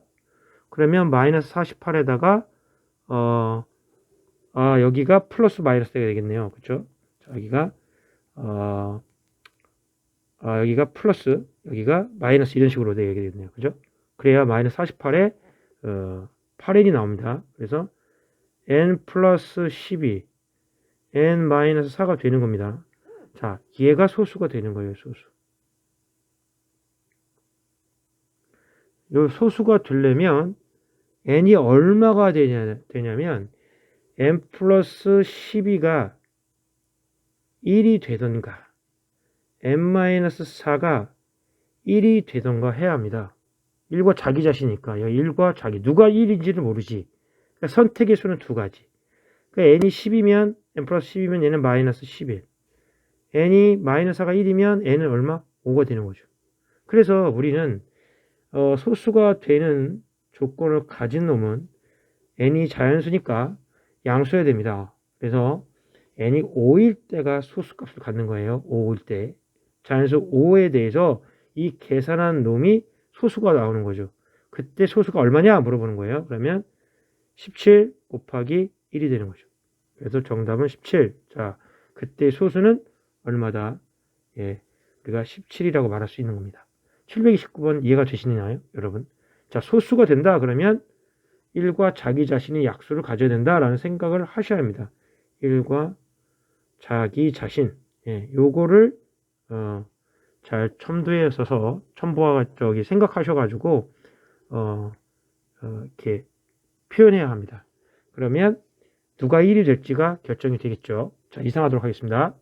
그러면 마이너스 48에다가 여기가 플러스 마이너스가 되겠네요. 그렇죠? 자, 여기가 플러스 여기가 마이너스 이런 식으로 되겠네요. 그죠? 그래야 마이너스 48에 8n이 나옵니다. 그래서 n 플러스 12 n 마이너스 4가 되는 겁니다. 자, 얘가 소수가 되는 거예요. 소수. 요 소수가 되려면 n이 얼마가 되냐면 n 플러스 12가 1이 되던가 n 마이너스 4가 1이 되던가 해야 합니다. 1과 자기 자신이니까 1과 자기 누가 1인지를 모르지. 그러니까 선택의 수는 두 가지. 그러니까 n이 10이면 n 플러스 10이면 얘는 마이너스 11 n이 마이너스 4가 1이면 n은 얼마? 5가 되는 거죠. 그래서 우리는 소수가 되는 조건을 가진 놈은 n이 자연수니까 양수해야 됩니다. 그래서 n이 5일 때가 소수값을 갖는 거예요. 5일 때. 자연수 5에 대해서 이 계산한 놈이 소수가 나오는 거죠. 그때 소수가 얼마냐 물어보는 거예요. 그러면 17 곱하기 1이 되는 거죠. 그래서 정답은 17. 자, 그때 소수는 얼마다? 예, 우리가 17이라고 말할 수 있는 겁니다. 729번 이해가 되시나요, 여러분? 자, 소수가 된다 그러면 1과 자기 자신이 약수를 가져야 된다라는 생각을 하셔야 합니다. 1과 자기 자신. 예, 요거를 잘 첨부해 써서 생각하셔가지고 이렇게 표현해야 합니다. 그러면 누가 1이 될지가 결정이 되겠죠. 자, 이상하도록 하겠습니다.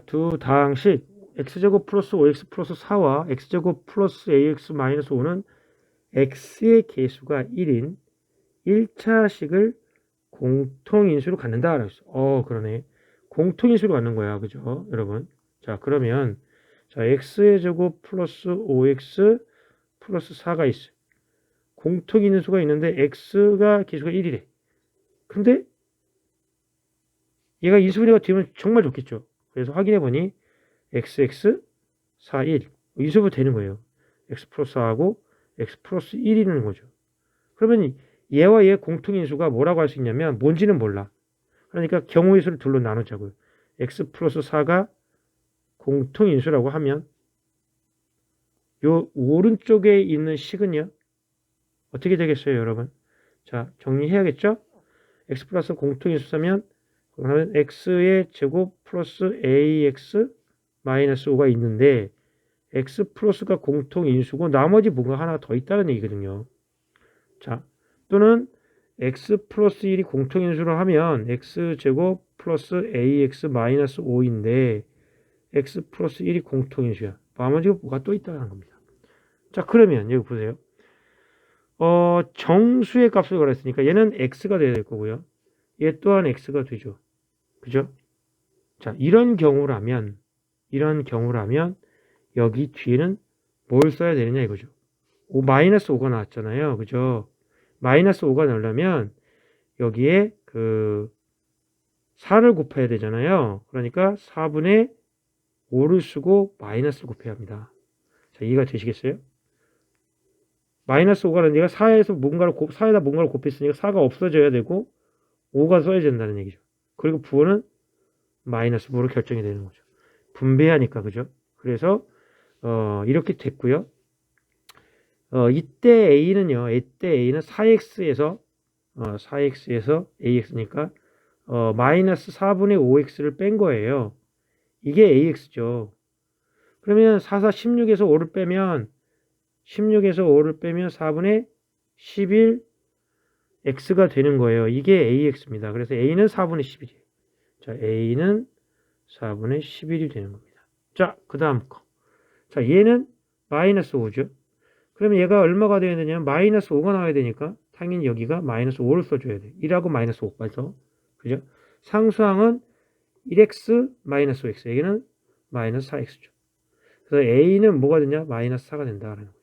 두 다항식 x제곱 플러스 5x 플러스 4와 x제곱 플러스 ax 마이너스 5는 x의 개수가 1인 1차식을 공통인수로 갖는다. 그러네. 공통인수로 갖는 거야. 그죠? 여러분. 자, 그러면 자, x의 제곱 플러스 5x 플러스 4가 있어요. 공통인수가 있는데 x가 개수가 1이래. 근데 얘가 인수분해가 되면 정말 좋겠죠. 그래서 확인해 보니 xx 4, 1 인수분해 되는 거예요. x 플러스 4하고 x 플러스 1이라는 거죠. 그러면 얘와 얘 공통인수가 뭐라고 할 수 있냐면 뭔지는 몰라. 그러니까 경우의 수를 둘로 나누자고요. x 플러스 4가 공통인수라고 하면 요 오른쪽에 있는 식은요. 어떻게 되겠어요, 여러분? 자, 정리해야겠죠? x 플러스 공통인수라면 그러면 x의 제곱 플러스 ax 마이너스 5가 있는데 x 플러스가 공통인수고 나머지 뭔가 하나 더 있다는 얘기거든요. 자, 또는 x 플러스 1이 공통인수로 하면 x제곱 플러스 ax 마이너스 5인데 x 플러스 1이 공통인수야. 나머지가 뭐가 또 있다는 겁니다. 자, 그러면 여기 보세요. 정수의 값을 구했으니까 얘는 x가 돼야 될 거고요. 얘 또한 x가 되죠. 그죠? 자, 이런 경우라면 여기 뒤에는 뭘 써야 되느냐 이거죠. 마이너스 5가 나왔잖아요. 그죠? 마이너스 5가 나오려면 여기에 4를 곱해야 되잖아요. 그러니까 4분의 5를 쓰고 마이너스를 곱해야 합니다. 자, 이해가 되시겠어요? 마이너스 5가 나니까 4에다 뭔가를 곱했으니까 4가 없어져야 되고 5가 써야 된다는 얘기죠. 그리고 부호는 마이너스 5로 결정이 되는 거죠. 분배하니까, 그죠? 그래서 이렇게 됐고요. 이때 A는 4x에서 AX니까 마이너스 4분의 5x를 뺀 거예요. 이게 AX죠. 그러면 16에서 5를 빼면 4분의 11 x가 되는 거예요. 이게 AX입니다. 그래서 A는 4분의 11이에요. 자, A는 4분의 11이 되는 겁니다. 자, 그 다음 거. 자, 얘는 마이너스 5죠. 그러면 얘가 얼마가 되어야 되냐면 마이너스 5가 나와야 되니까 당연히 여기가 마이너스 5를 써줘야 돼. 1하고 마이너스 5까지. 그죠? 상수항은 1x 마이너스 5x. 여기는 마이너스 4x죠. 그래서 A는 뭐가 되냐? 마이너스 4가 된다라는 거예요.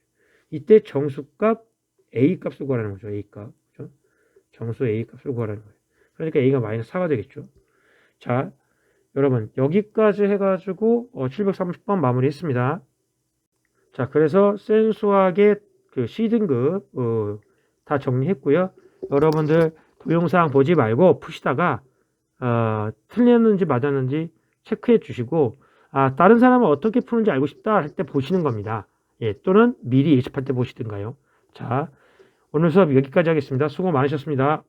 이때 정수값 A 값을 구하라는 거죠. A 값. 그죠? 정수 A 값을 구하라는 거예요. 그러니까 A가 마이너스 4가 되겠죠. 자, 여러분 여기까지 해가지고 730번 마무리했습니다. 자, 그래서 센 수학의 C등급 다 정리했고요. 여러분들 동영상 보지 말고 푸시다가 틀렸는지 맞았는지 체크해 주시고 다른 사람은 어떻게 푸는지 알고 싶다 할 때 보시는 겁니다. 예, 또는 미리 예습할 때 보시든가요. 자, 오늘 수업 여기까지 하겠습니다. 수고 많으셨습니다.